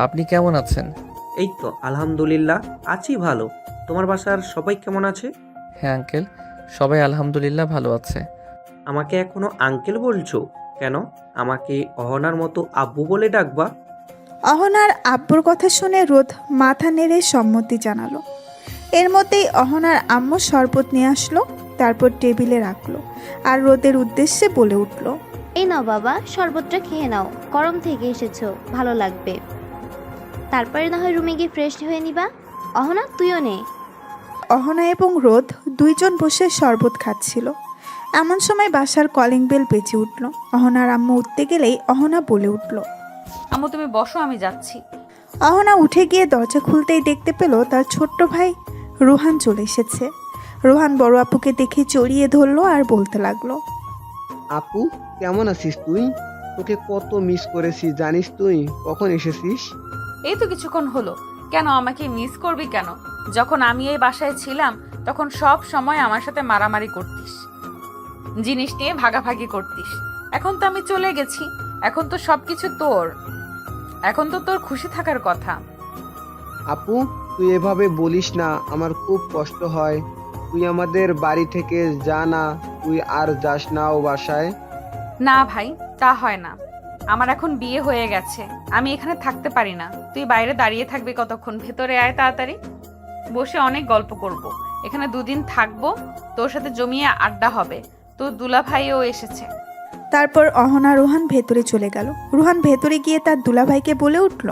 আপনি কেমন আছেন? এই তো আলহামদুলিল্লাহ, আছি ভালো। তোমার বাসার সবাই কেমন আছে? হ্যাঁ আঙ্কেল, সবাই আলহামদুলিল্লাহ ভালো আছে। আমাকে এখনো আঙ্কেল বলছো কেন? আমাকে অহনার মতো আব্বু বলে ডাকবা। অহনার আব্বুর কথা শুনে রোদ মাথা নেড়ে সম্মতি জানালো। এর মধ্যেই অহনার আম্মু শরবত নিয়ে আসলো, তারপর টেবিলে রাখলো আর রোদের উদ্দেশ্যে বলে উঠল, এই নাও বাবা, শরবতটা খেয়ে নাও, গরম থেকে এসেছো, ভালো লাগবে। তারপরে না হয় রুমে গিয়ে ফ্রেশ হয়ে নিবা। অহনা, তুইও নে। অহনা এবং রোদ দুইজন বসে শরবত খাচ্ছিল। এমন সময় বাসার কলিং বেল বেজে উঠল। অহনার আম্মু উঠতে গেলেই অহনা বলে উঠল, আম্মু তুমি বসো, আমি যাচ্ছি। অহনা উঠে গিয়ে দরজা খুলতেই দেখতে পেল তার ছোট্ট ভাই রোহান চলে এসেছে। রোহান বড় আপুকে দেখে জড়িয়ে ধরলো আর বলতে লাগলো, আপু কেমন আছিস তুই? তোকে কত মিস করেছি জানিস তুই? কখন এসেছিস? এই তো কিছুক্ষণ হলো। কেন আমাকে মিস করবি কেন? যখন আমি এই বাসায় ছিলাম তখন সব সময় আমার সাথে মারামারি করতিস, জিনিস নিয়ে ভাগাভাগি করতিস। এখন তো আমি চলে গেছি, এখন তো সবকিছু তোর, এখন তো তোর খুশি থাকার কথা। আপু তুই এভাবে বলিস না, আমার খুব কষ্ট হয়। তুই আমাদের বাড়ি থেকে যা না, তুই আর যাস না ও বাসায়। না ভাই, তা হয় না। আমার এখন বিয়ে হয়ে গেছে, আমি এখানে থাকতে পারি না। তুই বাইরে দাঁড়িয়ে থাকবি কতক্ষণ? ভেতরে আয় তাড়াতাড়ি, বসে অনেক গল্প করব। এখানে দুদিন থাকবো, তোর সাথে জমিয়ে আড্ডা হবে। তোর দুলা ভাইও এসেছে। তারপর অহনা রোহান ভেতরে চলে গেল। রোহান ভেতরে গিয়ে তার দুলাভাইকে বলে উঠল,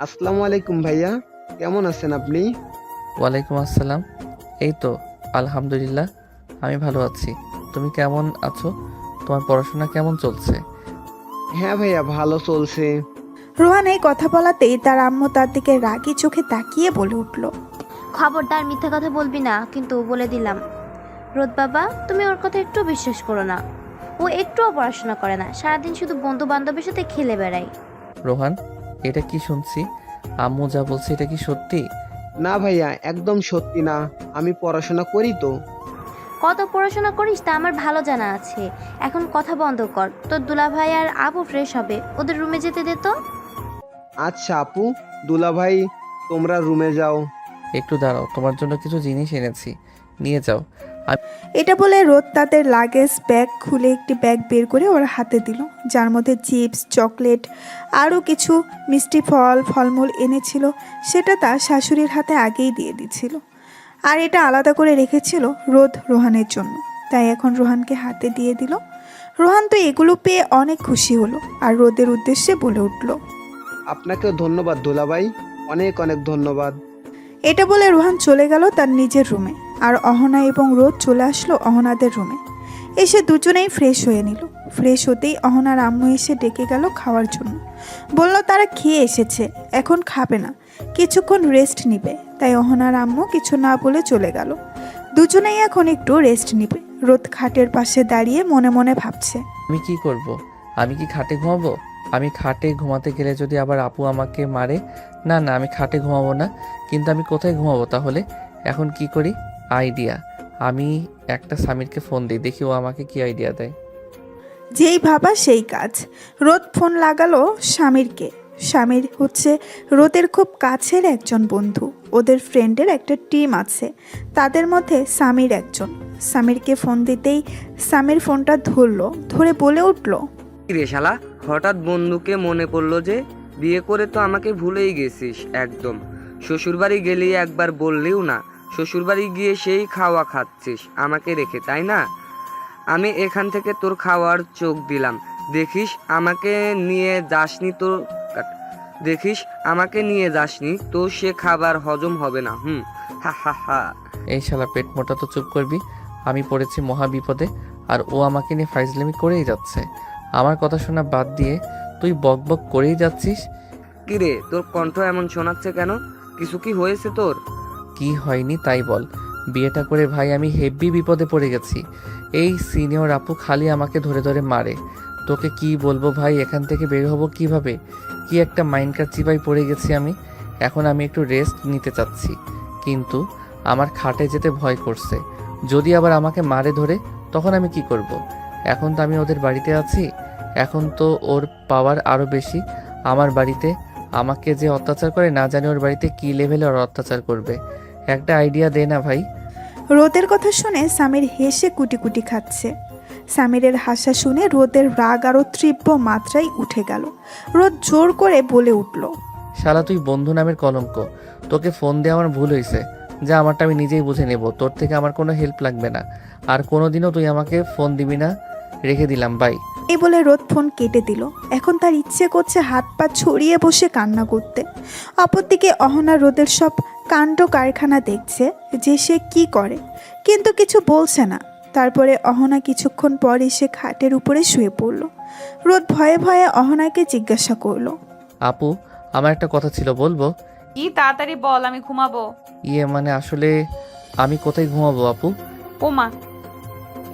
আসসালামু আলাইকুম ভাইয়া, কেমন আছেন আপনি? ওয়ালাইকুম আসসালাম। এই তো আলহামদুলিল্লাহ, আমি ভালো আছি। তুমি কেমন আছো? তোমার পড়াশোনা কেমন চলছে? হ্যাঁ ভাইয়া, ভালো চলছে। রোহান এই কথা বলাতেই তার আম্মু তার দিকে রাগী চোখে তাকিয়ে বলে উঠল, খবরদার মিথ্যা কথা বলবি না, কিন্তু বলে দিলাম। রোদ বাবা, তুমি ওর কথা একটু বিশ্বাস করো না। ও একটুও পড়াশোনা করে না, সারাদিন শুধু বন্ধু বান্ধবের সাথে খেলে বেড়ায়। রোহান, এটা কি শুনছি? আম্মু যা বলছে এটা কি সত্যি? না ভাইয়া, একদম সত্যি না, আমি পড়াশোনা করি তো। কত পড়াশোনা করিস তা আমার ভালো জানা আছে। এখন কথা বন্ধ কর, তোর দুলাভাই আর আপু ফ্রেশ হবে, ওদের রুমে যেতে দে তো। আচ্ছা আপু, দুলা ভাই তোমরা রুমে যাও। একটু দাঁড়াও, তোমার জন্য কিছু জিনিস এনেছি, নিয়ে যাও। এটা বলে রোদ তাদের লাগেজ ব্যাগ খুলে একটি ব্যাগ বের করে ওর হাতে দিল, যার মধ্যে চিপস, চকলেট আরও কিছু মিষ্টি ফলমূল এনেছিল। সেটা তার শাশুড়ির হাতে আগেই দিয়ে দিছিল, আর এটা আলাদা করে রেখেছিল রোদ রোহানের জন্য। তাই এখন রোহানকে হাতে দিয়ে দিল। রোহান তো এগুলো পেয়ে অনেক খুশি হলো আর রোদের উদ্দেশ্যে বলে উঠল, আপনাকেও ধন্যবাদ দুলাভাই, অনেক অনেক ধন্যবাদ। এটা বলে রোহান চলে গেল তার নিজের রুমে, আর অহনা এবং রোদ চলে আসলো অহনাদের রুমে। এসে দুজনেই ফ্রেশ হয়ে নিল। ফ্রেশ হতেই অহনার আম্মু এসে ডেকে গেল খাওয়ার জন্য। বলল তারা খেয়ে এসেছে, এখন খাবে না, কিছুক্ষণ রেস্ট নিবে। তাই অহনার আম্মু কিছু না বলে চলে গেল। দুজনেই এখন একটু রেস্ট নিবে। রোদ খাটের পাশে দাঁড়িয়ে মনে মনে ভাবছে, আমি কি করব? আমি কি খাটে ঘুমাবো? আমি খাটে ঘুমাতে গেলে যদি আবার আপু আমাকে মারে। না না, আমি খাটে ঘুমাবো না। কিন্তু আমি কোথায় ঘুমাবো তাহলে? এখন কি করি? আইডিয়া। আমি একটা সামিরকে ফোন দিই, দেখি ও আমাকে কি আইডিয়া দেয়। যেই ভাবা সেই কাজ। রোদ ফোন লাগালো স্বামীরকে। স্বামীর হচ্ছে রোদের খুব কাছের একজন বন্ধু। ওদের ফ্রেন্ডের একটা টিম আছে, তাদের মধ্যে সামির একজন। সামিরকে ফোন দিতেই সামির ফোনটা ধরলো, ধরে বলে উঠল, রে শালা, হঠাৎ বন্ধুকে মনে পড়লো যে? বিয়ে করে তো আমাকে ভুলেই গেছিস একদম। শ্বশুরবাড়ি গেলি একবার বললিও না, শ্বশুরবাড়ি গিয়ে সেই খাওয়া খাচ্ছিস আমাকে রেখে, তাই না? আমি এখান থেকে তোর খাওয়ার চোখ দিলাম, দেখিস আমাকে নিয়ে যাসনি তো সে খাবার হজম হবে না। হা হা হা। এই শালা পেট মোটা, তো চুপ করবি। আমি পড়েছি মহা বিপদে, আর ও আমাকে নিয়ে ফাইজলামি করেই যাচ্ছে। আমার কথা শোনা বাদ দিয়ে তুই বক বক করেই যাচ্ছিস। কিরে, তোর কণ্ঠ এমন শোনাচ্ছে কেন? কিছু কি হয়েছে তোর? কি হয়নি তাই বল। বিয়েটা করে ভাই আমি হেভি বিপদে পড়ে গেছি। এই সিনিয়র আপু খালি আমাকে ধরে ধরে মারে। তোকে কি বলবো ভাই, এখান থেকে বের হবো কিভাবে? কি একটা মাইন্ডকার চিপায় পড়ে গেছি আমি। এখন আমি একটু রেস্ট নিতে চাচ্ছি, কিন্তু আমার খাটে যেতে ভয় করছে। যদি আবার আমাকে মারে ধরে, তখন আমি কি করব? এখন তো আমি ওদের বাড়িতে আছি, এখন তো ওর পাওয়ার আরও বেশি আমার বাড়িতে। আমাকে যে অত্যাচার করে, না জানি ওর বাড়িতে কি লেভেলে ওর অত্যাচার করবে। একটা আইডিয়া দে না ভাই। রোদের কথা শুনে সামির হেসে কুটি কুটি খাচ্ছে। সামিরের হাসা শুনে রোদের রাগ আরও তীব্র মাত্রায় উঠে গেল। রোদ জোর করে বলে উঠল, শালা তুই বন্ধু নামের কলঙ্ক। তোকে ফোন দিয়ে আমার ভুল হয়েছে, যা আমারটা আমি নিজেই বুঝে নেব। তোর থেকে আমার কোনো হেল্প লাগবে না, আর কোনোদিনও তুই আমাকে ফোন দিবি না। রেখে দিলাম, বাই। এই বলে রোদ ফোন কেটে দিল। এখন তার ইচ্ছে করছে হাত পা ছড়িয়ে বসে কান্না করতে। অপরদিকে অহনা রোদের সব কাণ্ড কারখানা দেখছে যে সে কি করে, কিন্তু কিছু বলছে না। তারপরে অহনা কিছুক্ষণ পর এসে খাটের উপরে শুয়ে পড়ল। রোদ ভয়ে ভয়ে অহনাকে জিজ্ঞাসা করলো, আপু, আমার একটা কথা ছিল, বলবো? কি তাড়াতাড়ি বল, আমি ঘুমাবো। মানে আসলে আমি কোথায় ঘুমাবো আপু? ওমা,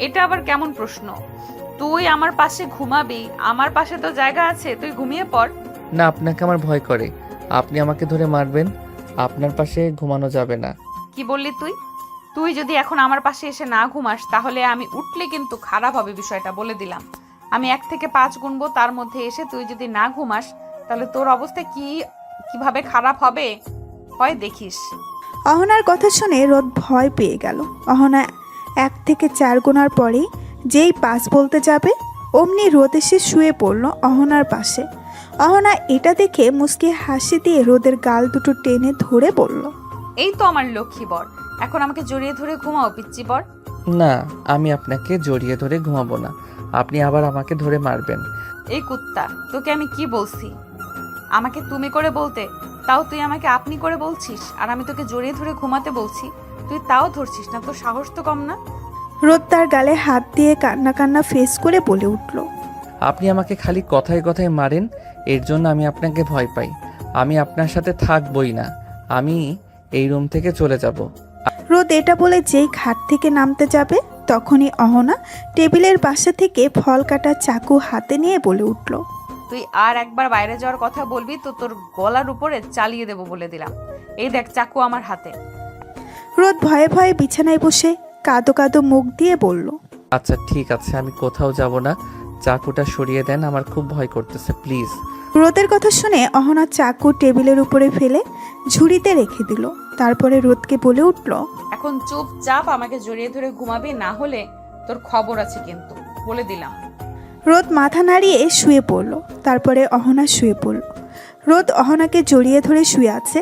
এটা আবার কেমন প্রশ্ন? তুই আমার পাশে ঘুমাবি, আমার পাশে তো জায়গা আছে, তুই ঘুমিয়ে পড়। না, আপনাকে আমার ভয় করে। আপনি আমাকে ধরে মারবেন, আপনার পাশে ঘুমানো যাবে না। কি বললি তুই? তুই যদি এখন আমার পাশে এসে না ঘুমাস, তাহলে আমি উঠলে কিন্তু খারাপ হবে, বিষয়টা বলে দিলাম। আমি 1 থেকে 5 গুনবো, তার মধ্যে এসে তুই যদি না ঘুমাস, তাহলে তোর অবস্থা কিভাবে খারাপ হবে হয় দেখিস। অহনার কথা শুনে রোদ ভয় পেয়ে গেল। অহনা 1 থেকে 4 গোনার পরেই যেই 5 বলতে যাবে, অমনি রোদ এসে শুয়ে পড়ল অহনার পাশে। অহনা এটা দেখে মুচকি হাসি দিয়ে রোদের গাল দুটো টেনে ধরে বলল, এই তো আমার লক্ষ্মী বর, এখন আমাকে জড়িয়ে ধরে ঘুমাও পিচ্চি বর। না, আমি আপনাকে জড়িয়ে ধরে ঘুমাবো না, আপনি আবার আমাকে ধরে মারবেন। এই কুত্তা, তোকে আমি কি বলছি? আমাকে তুমি করে বলতে, তাও তুই আমাকে আপনি করে বলছিস। আর আমি তোকে জড়িয়ে ধরে ঘুমাতে বলছি, তুই তাও ধরছিস না। তোর সাহস তো কম না। রোদ তার গালে হাত দিয়ে কান্না কান্না ফেস করে বলে উঠল, আপনি আমাকে খালি কথায় কথায় মারেন, এর জন্য আমি আপনাকে ভয় পাই। আমি আপনার সাথে থাকবই না, আমি এই রুম থেকে চলে যাব। রোদ এটা বলে যেই খাট থেকে নামতে যাবে, তখনই অহনা টেবিলের পাশে থেকে ফল কাটা চাকু হাতে নিয়ে বলে উঠল, তুই আর একবার বাইরে যাওয়ার কথা বলবি তো তোর গলার উপরে চালিয়ে দেবো বলে দিলাম। এই দেখ চাকু আমার হাতে। রোদ ভয়ে ভয়ে বিছানায় বসে কাঁদো কাঁদো মুখ দিয়ে বলল, আচ্ছা ঠিক আছে, আমি কোথাও যাব না, চাকুটা সরিয়ে দেন, আমার খুব ভয় করতেছে, প্লিজ। রোদের কথা শুনে অহনা চাকু টেবিলের উপরে ফেলে ঝুড়িতে রেখে দিল। তারপরে রোদকে বলে উঠল, এখন চুপচাপ আমাকে জড়িয়ে ধরে ঘুমাবি, না হলে তোর খবর আছে কিন্তু, বলে দিলাম। রোদ মাথা নাড়িয়ে শুয়ে পড়ল। তারপরে অহনা শুয়ে পড়ল। রোদ অহনাকে জড়িয়ে ধরে শুয়ে আছে।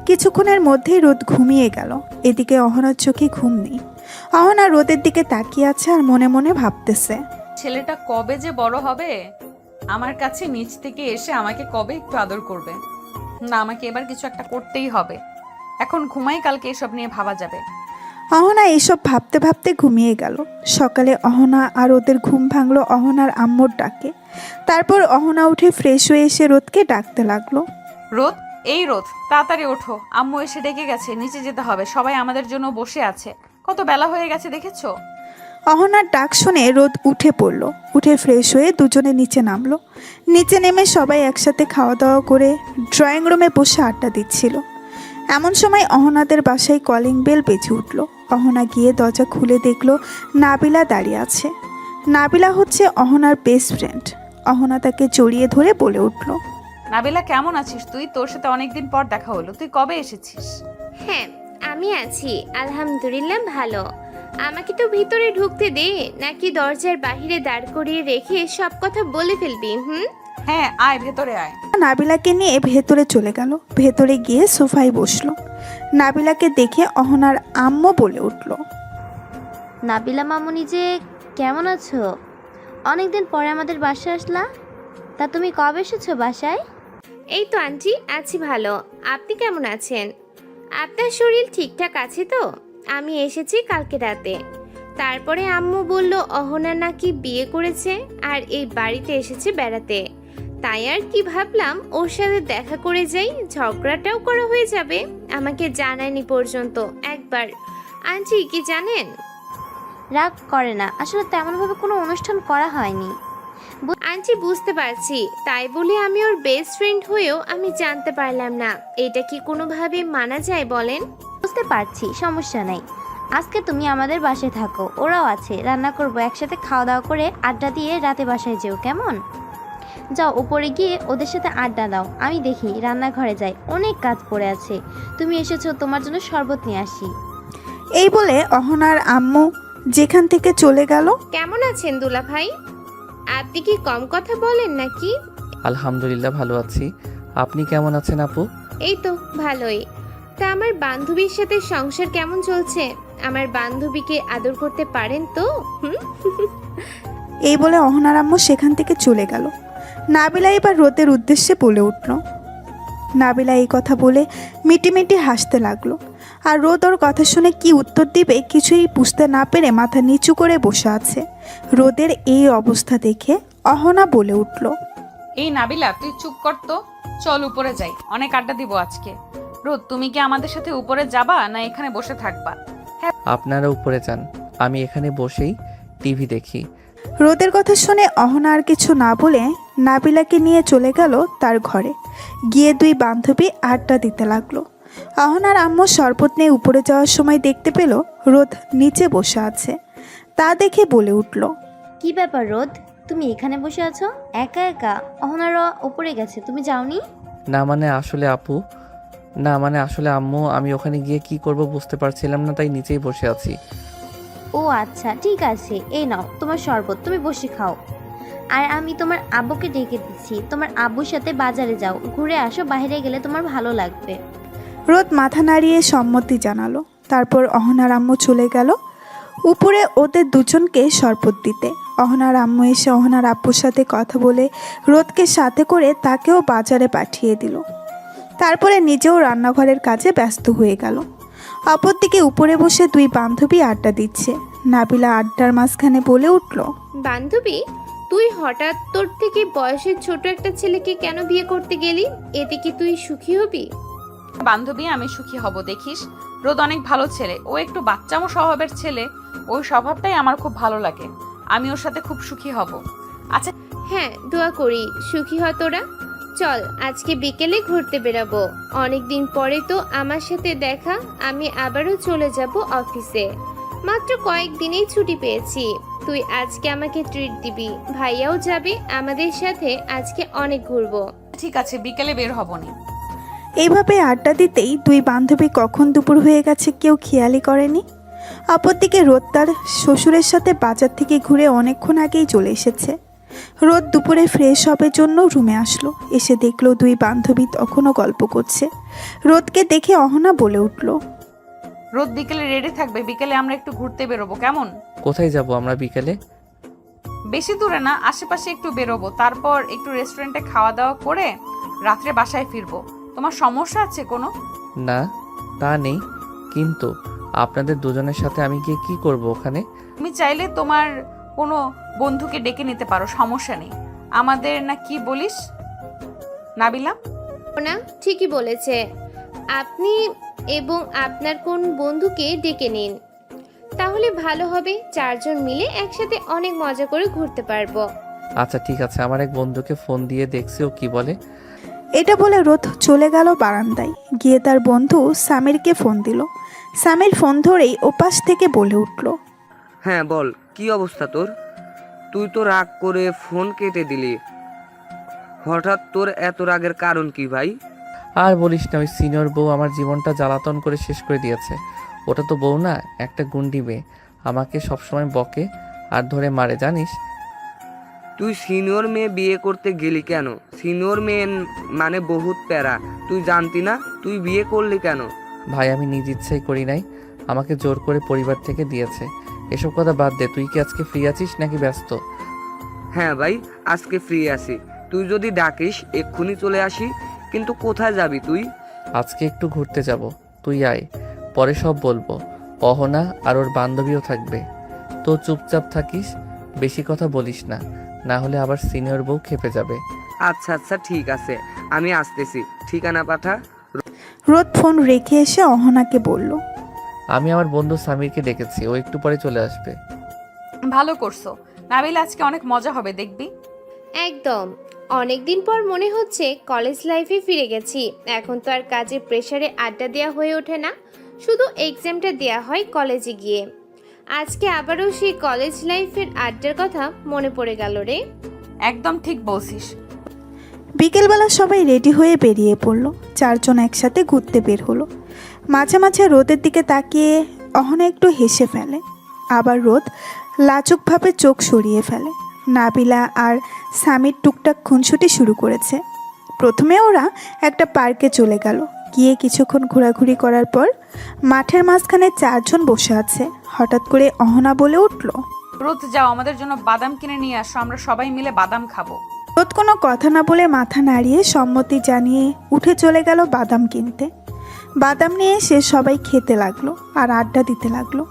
কিছুক্ষণের মধ্যেই রোদ ঘুমিয়ে গেল। এদিকে অহনার চোখে ঘুম নেই। অহনা রোদের দিকে তাকিয়ে আছে আর মনে মনে ভাবতেছে, ছেলেটা কবে যে বড় হবে, আমার কাছে নিচ থেকে এসে আমাকে কবে একটু আদর করবে। না, আমাকে এবার কিছু একটা করতেই হবে। এখন ঘুমাই, কালকে এসব নিয়ে ভাবা যাবে। অহনা এসব ভাবতে ভাবতে ঘুমিয়ে গেল। সকালে অহনা আর ওদের ঘুম ভাঙলো অহনার আম্মুর ডাকে। তারপর অহনা উঠে ফ্রেশ হয়ে এসে রোদকে ডাকতে লাগলো, রোদ, এই রোদ, তাড়াতাড়ি ওঠো, আম্মু এসে ডেকে গেছে, নিচে যেতে হবে, সবাই আমাদের জন্য বসে আছে, কত বেলা হয়ে গেছে দেখেছো। অহনার ডাক শুনে রোদ উঠে পড়ল। উঠে ফ্রেশ হয়ে দুজনে নিচে নামলো। নিচে নেমে সবাই একসাথে খাওয়া দাওয়া করে ড্রয়িং রুমে বসে আড্ডা দিচ্ছিল। এমন সময় অহনাদের বাসায় কলিং বেল বেজে উঠল। অহনা গিয়ে দরজা খুলে দেখলো নাবিলা দাঁড়িয়ে আছে। নাবিলা হচ্ছে অহনার বেস্ট ফ্রেন্ড। অহনা তাকে জড়িয়ে ধরে বলে উঠল, নাবিলা কেমন আছিস তুই? তোর সাথে অনেকদিন পর দেখা হলো, তুই কবে এসেছিস? হ্যাঁ, আমি আছি, আলহামদুলিল্লাহ ভালো। আমাকে তো ভিতরে ঢুকতে দে, নাকি দরজার বাহিরে দাঁড় করিয়ে রেখে সব কথা বলে ফেলবি? হ্যাঁ, আয় ভেতরে আয়। নাবিলাকে নিয়ে ভেতরে চলে গেল। ভেতরে গিয়ে সোফায় বসলো। নাবিলাকে দেখে অহনার আম্মু বলে উঠল, নাবিলা মামুনি যে, কেমন আছো? অনেকদিন পরে আমাদের বাসায় আসলা। তা তুমি কবে এসেছো বাসায়? এই তো আন্টি, আছি ভালো। আপনি কেমন আছেন? আপনার শরীর ঠিকঠাক আছে তো? আমি এসেছি কালকে রাতে। তারপরে আম্মু বলল অহনা নাকি বিয়ে করেছে আর এই বাড়িতে এসেছে বেড়াতে। তাই আর কি ভাবলাম ওর সাথে দেখা করে যাই, ঝগড়াটাও করা হয়ে যাবে। আমাকে জানায়নি পর্যন্ত একবার। আন্টি কি জানেন? রাগ করে না, আসলে তেমনভাবে কোনো অনুষ্ঠান করা হয়নি। আন্টি বুঝতে পারছি, তাই বলে আমি ওর বেস্ট ফ্রেন্ড হয়েও আমি জানতে পারলাম না। এটা কি কোনোভাবে মানা যায় বলেন? বুঝতে পারছি, সমস্যা নাই। আজকে তুমি আমাদের বাসায় থাকো, ওরাও আছে, রান্না করবো, একসাথে খাওয়া দাওয়া করে আড্ডা দিয়ে রাতে বাসায় যেও, কেমন? যাও উপরে গিয়ে ওদের সাথে আড্ডা দাও, আমি দেখি রান্নাঘরে যাই, অনেক কাজ পড়ে আছে। তুমি এসেছো, তোমার জন্য শরবত নিয়ে আসি। এই বলে অহনার আম্মু যেখান থেকে চলে গেল। কেমন আছেন দুলা ভাই? আপনি কি কম কথা বলেন নাকি? আলহামদুলিল্লাহ ভালো আছি। আপনি কেমন আছেন আপু? এই তো ভালোই। তা আমার বান্ধবীর সাথে সংসার কেমন চলছে? আমার বান্ধবীকে আদর করতে পারেন তো? এই বলে অহনার আম্মু সেখান থেকে চলে গেল। নাবিলা এবার রোদের উদ্দেশ্যে বলে উঠল। নাবিলা এই কথা বলে মিটিমিটি হাসতে লাগলো। আর রোদ ওর কথা শুনে কি উত্তর দিবে কিছুই বুঝতে না পেরে মাথা নিচু করে বসে আছে। রোদের এই অবস্থা দেখে অহনা বলে উঠল, এই নাবিলা তুই চুপ কর তো, চল উপরে যাই, অনেক আড্ডা দিব আজকে। রোদ তুমি কি আমাদের সাথে উপরে যাবা না এখানে বসে থাকবা? আপনারা উপরে যান, আমি এখানে বসেই টিভি দেখি। রোদের কথা শুনে অহনা আর কিছু না বলে নাবিলাকে নিয়ে চলে গেল তার ঘরে। গিয়ে দুই বান্ধবী আড্ডা দিতে লাগলো। অহনার আম্মু শরবত নিয়ে উপরে যাওয়ার সময় দেখতে পেল রোদ নিচে বসে আছে। তা দেখে বলে উঠল, কি ব্যাপার রোদ, তুমি এখানে বসে আছো একা একা? অহনারা উপরে গেছে, তুমি যাওনি? না মানে আসলে আম্মু, আমি ওখানে গিয়ে কি করব বুঝতে পারছিলাম না, তাই নিচেই বসে আছি। ও আচ্ছা, ঠিক আছে, এই নাও তোমার শরবত, তুমি বসে খাও। আর আমি তোমার আব্বুকে ডেকে দিচ্ছি, তোমার আব্বুর সাথে বাজারে যাও, ঘুরে আসো, বাইরে গেলে তোমার ভালো লাগবে। রোদ মাথা নাড়িয়ে সম্মতি জানালো। তারপর অহনার আম্মু চলে গেল উপরে ওদের দুজনকে শরবত দিতে। অহনার আম্মু এসে অহনার আব্বুর সাথে কথা বলে রোদকে সাথে করে তাকেও বাজারে পাঠিয়ে দিল। তারপরে নিজেও রান্নাঘরের কাজে ব্যস্ত হয়ে গেল। অপরদিকে উপরে বসে দুই বান্ধবী আড্ডা দিচ্ছে। নাবিলা আড্ডার মাঝখানে বলে উঠল, বান্ধবী, তুই হঠাৎ তোর থেকে বয়সের ছোট একটা ছেলেকে কেন বিয়ে করতে গেলি? এতে কি তুই সুখী হবি? বান্ধবী আমি সুখী হব দেখিস। রোদ অনেক ভালো ছেলে, ও একটু বাচ্চামো স্বভাবের ছেলে, ওই স্বভাবটাই আমার খুব ভালো লাগে, আমি ওর সাথে খুব সুখী হব। আচ্ছা হ্যাঁ, দোয়া করি সুখী হ তোরা। চল আজকে বিকেলে ঘুরতে বেরাবো, অনেকদিন পরে তো আমার সাথে দেখা। আমি আবারও চলে যাব অফিসে, মাত্র কয়েকদিনেই ছুটি পেয়েছি। তুই আজকে আমাকে ট্রিট দিবি, ভাইয়াও যাবে আমাদের সাথে, আজকে অনেক ঘুরবো। ঠিক আছে, বিকেলে বের হবনি। এইভাবে আড্ডা দিতেই দুই বান্ধবী কখন দুপুর হয়ে গেছে কেউ খেয়ালই করেনি। অপরদিকে রোদ তার শ্বশুরের সাথে বাজার থেকে ঘুরে অনেকক্ষণ আগেই চলে এসেছে। রোদ দুপুরে ফ্রেশ হবার জন্য রুমে আসলো। এসে দেখলো দুই বান্ধবী তখনও গল্প করছে। রোদকে দেখে অহনা বলে উঠল, রোদ বিকেলে রেডি থাকবে, বিকেলে আমরা একটু ঘুরতে বেরোবো, কেমন? কোথায় যাব আমরা বিকেলে? বেশি দূরে না, আশেপাশে একটু বেরোবো, তারপর একটু রেস্টুরেন্টে খাওয়া দাওয়া করে রাত্রে বাসায় ফিরবো। তোমার সমস্যা আছে কোনো? না তা নেই, কিন্তু আপনাদের দুজনের সাথে আমি গিয়ে কি করব ওখানে? তুমি চাইলে তোমার কোনো বন্ধুকে ডেকে নিতে পারো, সমস্যা নেই। আমাদের না কি বলিস নাবিলা? না, ঠিকই বলেছে। আপনি এবং আপনার কোন বন্ধুকে ডেকে নিন, তাহলে ভালো হবে। চারজন মিলে একসাথে অনেক মজা করে ঘুরতে পারবো। আচ্ছা ঠিক আছে, আমার এক বন্ধুকে ফোন দিয়ে দেখছি ও কি বলে। এটা বলে রোদ চলে গেল বারান্দায়। গিয়ে তার বন্ধু সামিরকে ফোন দিল। সামির ফোন ধরেই ওপাশ থেকে বলে উঠল, হ্যাঁ বল, কি অবস্থা তোর? তুই তো রাগ করে ফোন কেটে দিলি, হঠাৎ তোর এত রাগের কারণ কি ভাই? আর বলিস না, ওই সিনিয়র বউ আমার জীবনটা জ্বালাতন করে শেষ করে দিয়েছে। ওটা তো বউ না, একটা গুন্ডি মেয়ে, আমাকে সবসময় বকে আর ধরে মারে জানিস। তুই সিনিয়র মেয়ে বিয়ে করতে গেলি কেন? সিনিয়র মেয়ে মানে বহুত প্যারা, তুই জানতি না? তুই বিয়ে করলি কেন? ভাই আমি নিজ ইচ্ছাই করি নাই, আমাকে জোর করে পরিবার থেকে দিয়েছে। এসব কথা বাদ দে, তুই কি আজকে ফ্রি আছিস নাকি ব্যস্ত? হ্যাঁ ভাই, আজকে ফ্রি আছি, তুই যদি ডাকিস এক্ষুনি চলে আসি। কিন্তু কোথায় যাবি তুই? আজকে একটু ঘুরতে যাব, তুই আয়, পরে সব বলবো। অহনা আর ওর বান্ধবীও থাকবে, তো চুপচাপ থাকিস, বেশি কথা বলিস না, না হলে আবার সিনিয়র বউ খেপে যাবে। আচ্ছা আচ্ছা ঠিক আছে, আমি আসতেছি, ঠিকানা পাঠা। রোদ ফোন রেখে এসে অহনাকে বলল, আমি আমার বন্ধু সামিরকে ডেকেছি, ও একটু পরে চলে আসবে। ভালো করছো নাবিলা, আজকে অনেক মজা হবে দেখবি। একদম। অনেকদিন পর মনে হচ্ছে কলেজ লাইফে ফিরে গেছি। এখন তো আর কাজের প্রেশারে আড্ডা দেওয়া হয়ে ওঠে না, শুধু এক্সামটা দেওয়া হয় কলেজে গিয়ে। আজকে আবারও সেই কলেজ লাইফের আড্ডার কথা মনে পড়ে গেল রে। একদম ঠিক বলছিস। বিকেলবেলা সবাই রেডি হয়ে বেরিয়ে পড়লো। চারজন একসাথে ঘুরতে বের হলো। মাঝে মাঝে রোদের দিকে তাকিয়ে অহনা একটু হেসে ফেলে, আবার রোদ লাজুকভাবে চোখ সরিয়ে ফেলে। নাবিলা আর সামির টুকটাক খুনসুটি শুরু করেছে। প্রথমে ওরা একটা পার্কে চলে গেল। গিয়ে কিছুক্ষণ ঘোরাঘুরি করার পর মাঠের মাঝখানে চারজন বসে আছে। হঠাৎ করে অহনা বলে উঠল, রোদ যাও, আমাদের জন্য বাদাম কিনে নিয়ে আসো, আমরা সবাই মিলে বাদাম খাবো। রোদ কোনো কথা না বলে মাথা নাড়িয়ে সম্মতি জানিয়ে উঠে চলে গেল বাদাম কিনতে। বাদাম নিয়ে এসে সবাই খেতে লাগলো আর আড্ডা দিতে লাগলো।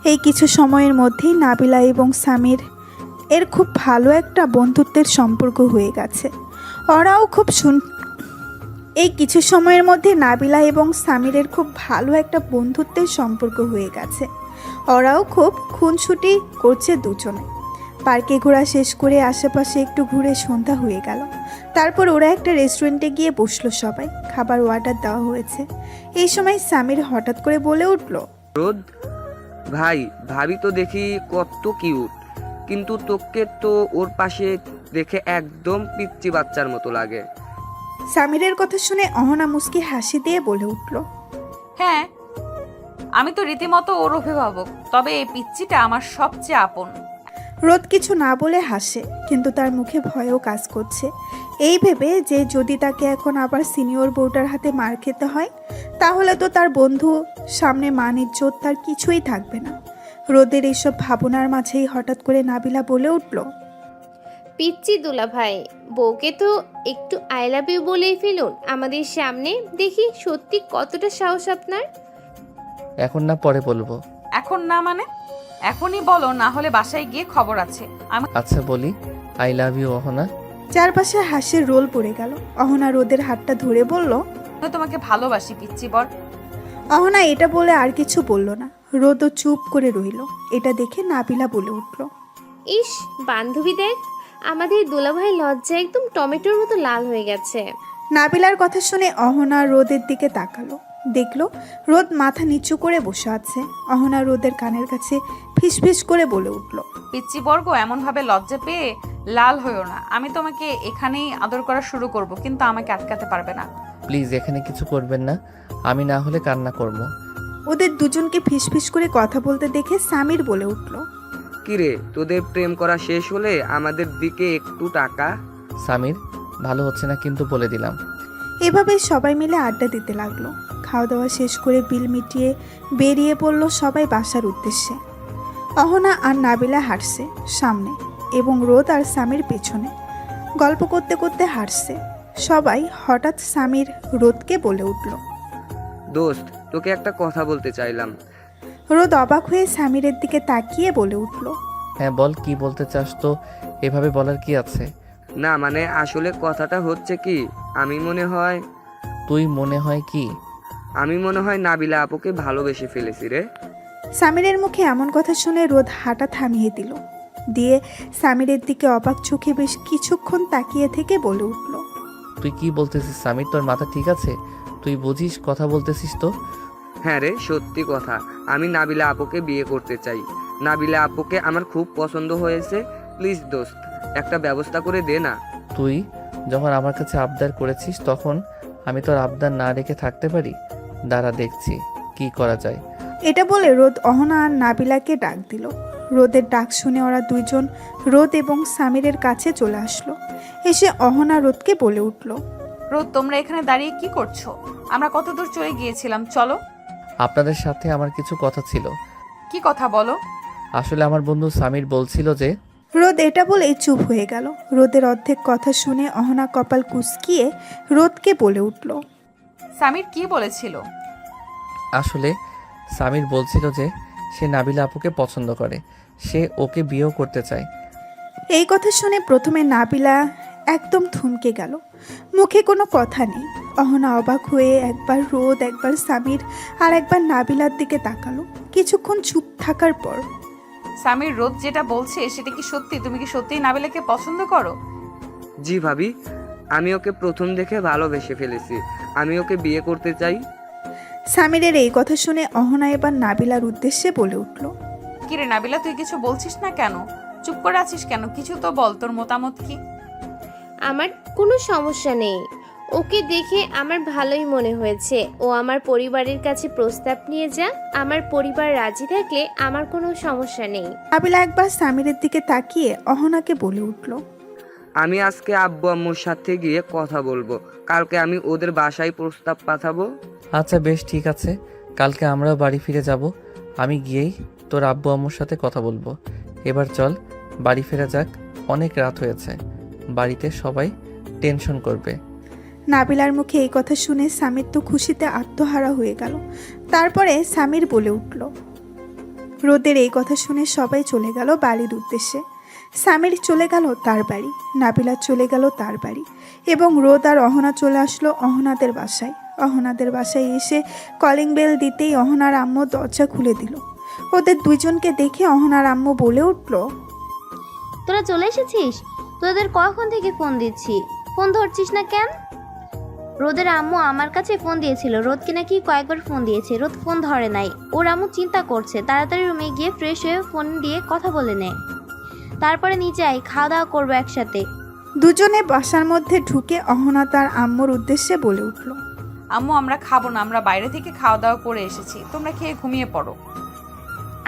এই কিছু সময়ের মধ্যেই নাবিলা এবং সামির এর খুব ভালো একটা বন্ধুত্বের সম্পর্ক হয়ে গেছে। ওরাও খুব এই কিছু সময়ের মধ্যে নাবিলা এবং সামিরের খুব ভালো একটা বন্ধুত্বের সম্পর্ক হয়ে গেছে। ওরাও খুব খুনসুটি করছে দুজনে। পার্কে ঘোরা শেষ করে আশেপাশে একটু ঘুরে সন্ধ্যা হয়ে গেল। তারপর ওরা একটা রেস্টুরেন্টে গিয়ে বসলো সবাই। খাবার অর্ডার দেওয়া হয়েছে। এই সময় সামির হঠাৎ করে বলে উঠল, রোদ ভাই, ভাবি তো দেখি কত কিউট, কিন্তু তোকে তো ওর পাশে দেখে একদম পিচ্চি বাচ্চার মতো লাগে। সামিরের কথা শুনে অহনা মুস্কি হাসি দিয়ে বলে উঠল, হ্যাঁ, আমি তো রীতিমতো ওর অভিভাবক, তবে এই পিচ্চিটা আমার সবচেয়ে আপন। রোদ কিছু না বলে হাসে, কিন্তু তার মুখে ভয়ও কাজ করছে। এই ভেবে যে যদি তাকে এখন আবার সিনিয়র বউটার হাতে মার খেতে হয়, তাহলে তো তার বন্ধু সামনে মান ইজ্জত তার কিছুই থাকবে না। রোদের এইসব ভাবনার মাঝেই হঠাৎ করে নাবিলা বলে উঠল, পিচ্চি দুলা ভাই, বউকে তো একটু আই লাভ ইউ বলেই ফেলুন আমাদের সামনে, দেখি সত্যি কতটা সাহস আপনার। এখন না, পরে বলবো। এখন না মানে? এখনই বলো, না হলে বাসায় গিয়ে খবর আছে। আমি আচ্ছা বলি, আই লাভ ইউ অহনা। চারপাশে হাসির রোল পড়ে গেল। অহনা রোদের হাতটা ধরে বলল, তোমাকে ভালোবাসি পিচ্চি বর। অহনা এটা বলে আর কিছু বলল না। রোদও চুপ করে রইল। এটা দেখে নাবিলা বলে উঠল, ইস বান্ধবী দেখ, আমাদের দুলাভাই লজ্জা একদম টমেটোর মতো লাল হয়ে গেছে। নাবিলার কথা শুনে অহনা রোদের দিকে তাকালো। দেখলো রোদ মাথা নিচু করে বসে আছে। অহনা রোদের কানের কাছে ফিসফিস করে বলে উঠল, পিচ্চি বর্গ, এমন ভাবে লজ্জা পেয়ে লাল হইও না। আমি তোমাকে এখানেই আদর করা শুরু করব, কিন্তু আমাকে আটকাতে পারবে না। প্লিজ এখানে কিছু করবেন না, আমি না হলে কান্না করব। ওদের দুজনকে ফিসফিস করে কথা বলতে দেখে সামির বলে উঠল, কিরে, তোদের প্রেম করা শেষ হলে আমাদের দিকে একটু টাকা। সামির, ভালো হচ্ছে না কিন্তু বলে দিলাম। এভাবে সবাই মিলে আড্ডা দিতে লাগলো। খাওয়া দাওয়া শেষ করে বিল মিটিয়ে বেরিয়ে পড়লো সবাই বাসার উদ্দেশ্যে। অহনা আর নাবিলা হাঁটছে সামনে এবং রোদ আর সামির পেছনে। গল্প করতে করতে হাঁটছে সবাই। হঠাৎ সামির রোদকে বলে উঠল, দোস্ত, তোকে একটা কথা বলতে চাইলাম। রোদ অবাক হয়ে সামিরের দিকে তাকিয়ে বলে উঠল, হ্যাঁ বল, কি বলতে চাস? তো এভাবে বলার কি আছে? না মানে আসলে কথাটা হচ্ছে কি, আমি মনে হয় কি? নাবিলা আপুকে ভালোবেসে ফেলেছি রে। সামিরের মুখে এমন কথা শুনে রোদ হাঁটা থামিয়ে দিল। দিয়ে সামিরের দিকে অবাক চোখে বেশ কিছুক্ষণ তাকিয়ে থেকে বলে উঠল, তুই কি বলতেছিস সামির? তোর মাথা ঠিক আছে? তুই বুঝিস কথা বলতেছিস তো? হ্যাঁ রে, সত্যি কথা, আমি নাবিলা আপুকে বিয়ে করতে চাই। নাবিলা আপুকে আমার খুব পছন্দ হয়েছে। প্লিজ দোস্ত, একটা ব্যবস্থা করে দে না। তুই যখন আমার কাছে আবদার করেছিস, তখন আমি তোর আবদার না রেখে থাকতে পারি? দাঁড়া, দেখছি কি করা যায়। এটা বলে রোদ অহনা আর নাবিলাকে ডাক দিল। রোদের ডাক শুনে ওরা দুইজন রোদ এবং সামিরের কাছে চলে আসলো। এসে অহনা রোদকে বলে উঠল, রোদ, তোমরা এখানে দাঁড়িয়ে কি করছো? আমরা কত দূর চলে গিয়েছিলাম, চলো। আপনাদের সাথে আমার কিছু কথা ছিল। কি কথা বলো? আসলে আমার বন্ধু সামির বলছিল যে। রোদ এটা বলেই চুপ হয়ে গেল। রোদের অর্ধেক কথা শুনে অহনা কপাল কুঁচকিয়ে রোদকে বলে উঠল, সামির কি বলেছিল? আসলে সামির বলছিল যে সে নাবিলা আপুকে পছন্দ করে, সে ওকে বিয়েও করতে চায়। এই কথা শুনে প্রথমে নাবিলা একদম থমকে গেল। মুখে কোনো কথা নেই। অহনা অবাক হয়ে একবার রোদ, একবার সামির আর একবার নাবিলার দিকে তাকালো। কিছুক্ষণ চুপ থাকার পর, সামির, রোদ যেটা বলছে সেটা কি সত্যি? তুমি কি সত্যিই নাবিলাকে পছন্দ করো? জি ভাবি, আমি ওকে প্রথম দেখে ভালোবেসে ফেলেছি। আমি ওকে বিয়ে করতে চাই। সামিরের এই কথা শুনে অহনা এবার নাবিলার উদ্দেশ্যে বলে উঠল। কিরে নাবিলা, তুই কিছু বলছিস না কেন? চুপ করে আছিস কেন? কিছু তো বল, তোর মতামত কি? আমার কোনো সমস্যা নেই, ওকে দেখে আমার ভালোই মনে হয়েছে। ও আমার পরিবারের কাছে প্রস্তাব নিয়ে যা, আমার পরিবার রাজি থাকলে আমার কোনো সমস্যা নেই। নাবিলা একবার সামিরের দিকে তাকিয়ে অহনাকে বলে উঠল। আমি আজকে আব্বু আম্মুর সাথে গিয়ে কথা বলবো, কালকে আমি ওদের বাসায় প্রস্তাব পাঠাবো। আচ্ছা বেশ, ঠিক আছে, কালকে আমরাও বাড়ি ফিরে যাব। আমি গিয়েই তোর আব্বু আম্মুর সাথে কথা বলবো। এবার চল বাড়ি ফেরা যাক, অনেক রাত হয়েছে, বাড়িতে সবাই টেনশন করবে। নাবিলার মুখে এই কথা শুনে সামির তো খুশিতে আত্মহারা হয়ে গেল। তারপরে সামির বলে উঠল। রোদের এই কথা শুনে সবাই চলে গেল বাড়ির উদ্দেশ্যে। সামির চলে গেল তার বাড়ি, নাবিলা চলে গেল তার বাড়ি, এবং রোদ আর অহনা চলে আসলো অহনাদের বাসায়। অহনাদের বাসায় এসে কলিং বেল দিতেই অহনার আম্মু দরজা খুলে দিল। ওদের দুইজনকে দেখে অহনার আম্মু বলে উঠল। তোরা চলে এসেছিস? তোদের কখন থেকে ফোন দিচ্ছি, ফোন ধরছিস না কেন? রোদের আম্মু আমার কাছে ফোন দিয়েছিল, রোদকে নাকি কয়েকবার ফোন দিয়েছে, রোদ ফোন ধরে নাই। ওর আম্মু চিন্তা করছে, তাড়াতাড়ি রুমে গিয়ে ফ্রেশ হয়ে ফোন দিয়ে কথা বলে নে, তারপরে নিচে আই, খাওয়া দাওয়া করবো একসাথে। দুজনে বাসার মধ্যে ঢুকে অহনা তার আম্মুর উদ্দেশ্যে বলে উঠল। আম্মু, আমরা খাবো না, আমরা বাইরে থেকে খাওয়া দাওয়া করে এসেছি, তোমরা খেয়ে ঘুমিয়ে পড়ো।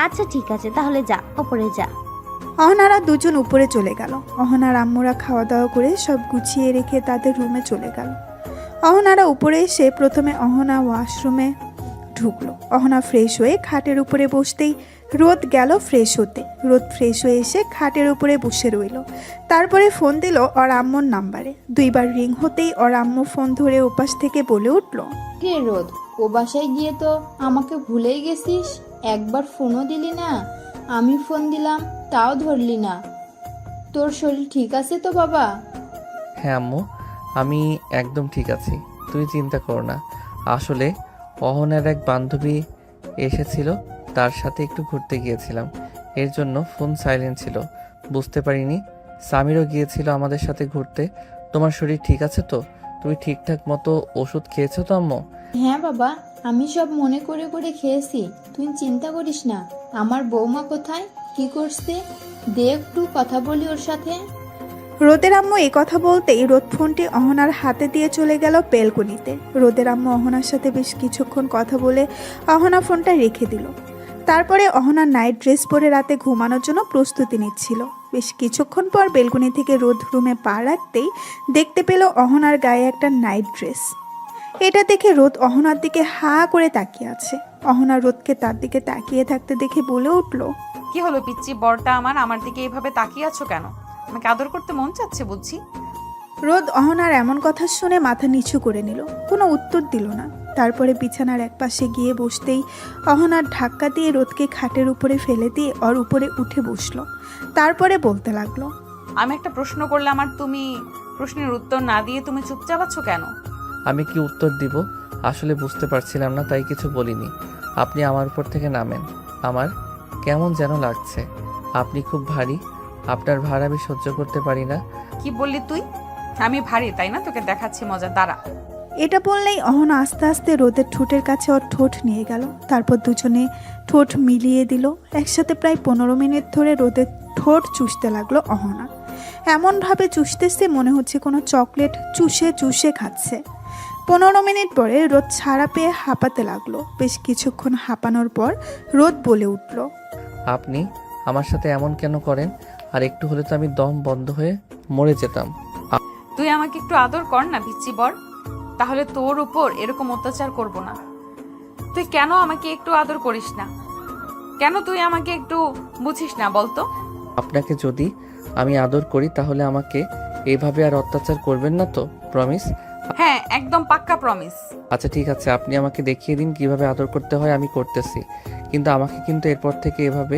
আচ্ছা ঠিক আছে, তাহলে যা, ওপরে যা। অহনারা দুজন উপরে চলে গেল। অহনার আম্মুরা খাওয়া দাওয়া করে সব গুছিয়ে রেখে তাদের রুমে চলে গেল। অহনারা উপরে এসে প্রথমে অহনা ওয়াশরুমে ঢুকলো। অহনা ফ্রেশ হয়ে খাটের উপরে বসতেই রোদ গেল ফ্রেশ হতে। রোদ ফ্রেশ হয়ে এসে খাটের উপরে বসে রইল। তারপরে ফোন দিল ওর আম্মুর নাম্বারে। দুইবার রিং হতেই ওর আম্মু ফোন ধরে ওপাশ থেকে বলে উঠল। কে রোদ, ও বাসায় গিয়ে তো আমাকে ভুলেই গেছিস, একবার ফোনও দিলি না। আমি ফোন দিলাম তাও ধরলি না। তোর শরীর ঠিক আছে তো বাবা? হ্যাঁ আম্মু, আমি একদম ঠিক আছি, তুই চিন্তা কর না। আসলে অহনার এক বান্ধবী এসেছিল, তার সাথে একটু ঘুরতে গিয়েছিলাম, এর জন্য ফোন সাইলেন্ট ছিল, বুঝতে পারিনি। সামিরও গিয়েছিল আমাদের সাথে ঘুরতে। তোমার শরীর ঠিক আছে তো? তুমি ঠিকঠাক মতো ওষুধ খেয়েছো তো আম্মু? হ্যাঁ বাবা, আমি সব মনে করে করে খেয়েছি, তুই চিন্তা করিস না। আমার বৌমা কোথায়, কি করছে? দে একটু কথা বলি ওর সাথে। রোদের আম্মু এই কথা বলতেই রোদ ফোনটি অহনার হাতে দিয়ে চলে গেল বেলকনিতে। রোদের আম্মু অহনার সাথে বেশ কিছুক্ষণ কথা বলে অহনা ফোনটা রেখে দিল। তারপরে অহনা নাইট ড্রেস পরে রাতে ঘুমানোর জন্য প্রস্তুতি নিচ্ছিল। বেশ কিছুক্ষণ পর বেলকনি থেকে রোদ রুমে পা রাখতেই দেখতে পেল অহনার গায়ে একটা নাইট ড্রেস। এটা দেখে রোদ অহনার দিকে হা করে তাকিয়ে আছে। অহনা রোদকে তার দিকে তাকিয়ে থাকতে দেখে বলে উঠল। কি হলো পিচ্চি বরটা আমার দিকে এইভাবে তাকিয়ে আছো কেন? আমাকে আদর করতে মন চাচ্ছে বুঝছি। রোদ অহনার এমন কথা শুনে মাথা নিচু করে নিল, কোনো উত্তর দিল না। তারপরে বিছানার একপাশে গিয়ে বসতেই অহনার ধাক্কা দিয়ে রোদকে খাটের উপরে ফেলে দিয়ে ওর উপরে উঠে বসলো। তারপরে বলতে লাগলো। আমি একটা প্রশ্ন করলাম আর তুমি প্রশ্নের উত্তর না দিয়ে তুমি চুপচাপ আছো কেন? আমি কি উত্তর দিব আসলে বুঝতে পারছিলাম না, তাই কিছু বলিনি। আপনি আমার উপর থেকে নামেন, আমার কেমন যেন লাগছে। আপনি খুব ভারী, আপনার ভার আমি সহ্য করতে পারি না। কি বললি তুই? আমি ভারী তাই না? তোকে দেখাচ্ছি মজা, দাঁড়া। এটা বললেই অহনা আস্তে আস্তে রোদের ঠোঁটের কাছে ওর ঠোঁট নিয়ে গেল। তারপর দুজনে ঠোঁট মিলিয়ে দিল। একসাথে প্রায় 15 মিনিট ধরে রোদের ঠোঁট চুষতে লাগলো অহনা। এমনভাবে চুষতেছে মনে হচ্ছে কোনো চকলেট চুষে চুষে খাচ্ছে। 15 মিনিট পরে রোদ ছাড়া পেয়ে হাঁপাতে লাগলো। বেশ কিছুক্ষণ হাঁপানোর পর রোদ বলে উঠল। আপনি আমার সাথে এমন কেন করেন? আর একটু হলে তো আমি দম বন্ধ হয়ে মরে যেতাম। তুই আমাকে একটু আদর কর না পিচ্চি বর, তাহলে তোর উপর এরকম অত্যাচার করব না। তুই কেন আমাকে একটু আদর করিস না? কেন তুই আমাকে একটু বুঝিস না বলতো? আপনাকে যদি আমি আদর করি তাহলে আমাকে এইভাবে আর অত্যাচার করবেন না তো? প্রমিস? হ্যাঁ, একদম পাক্কা প্রমিস। আচ্ছা ঠিক আছে, আপনি আমাকে দেখিয়ে দিন কিভাবে আদর করতে হয়, আমি করতেছি। কিন্তু আমাকে কিন্তু এরপর থেকে এভাবে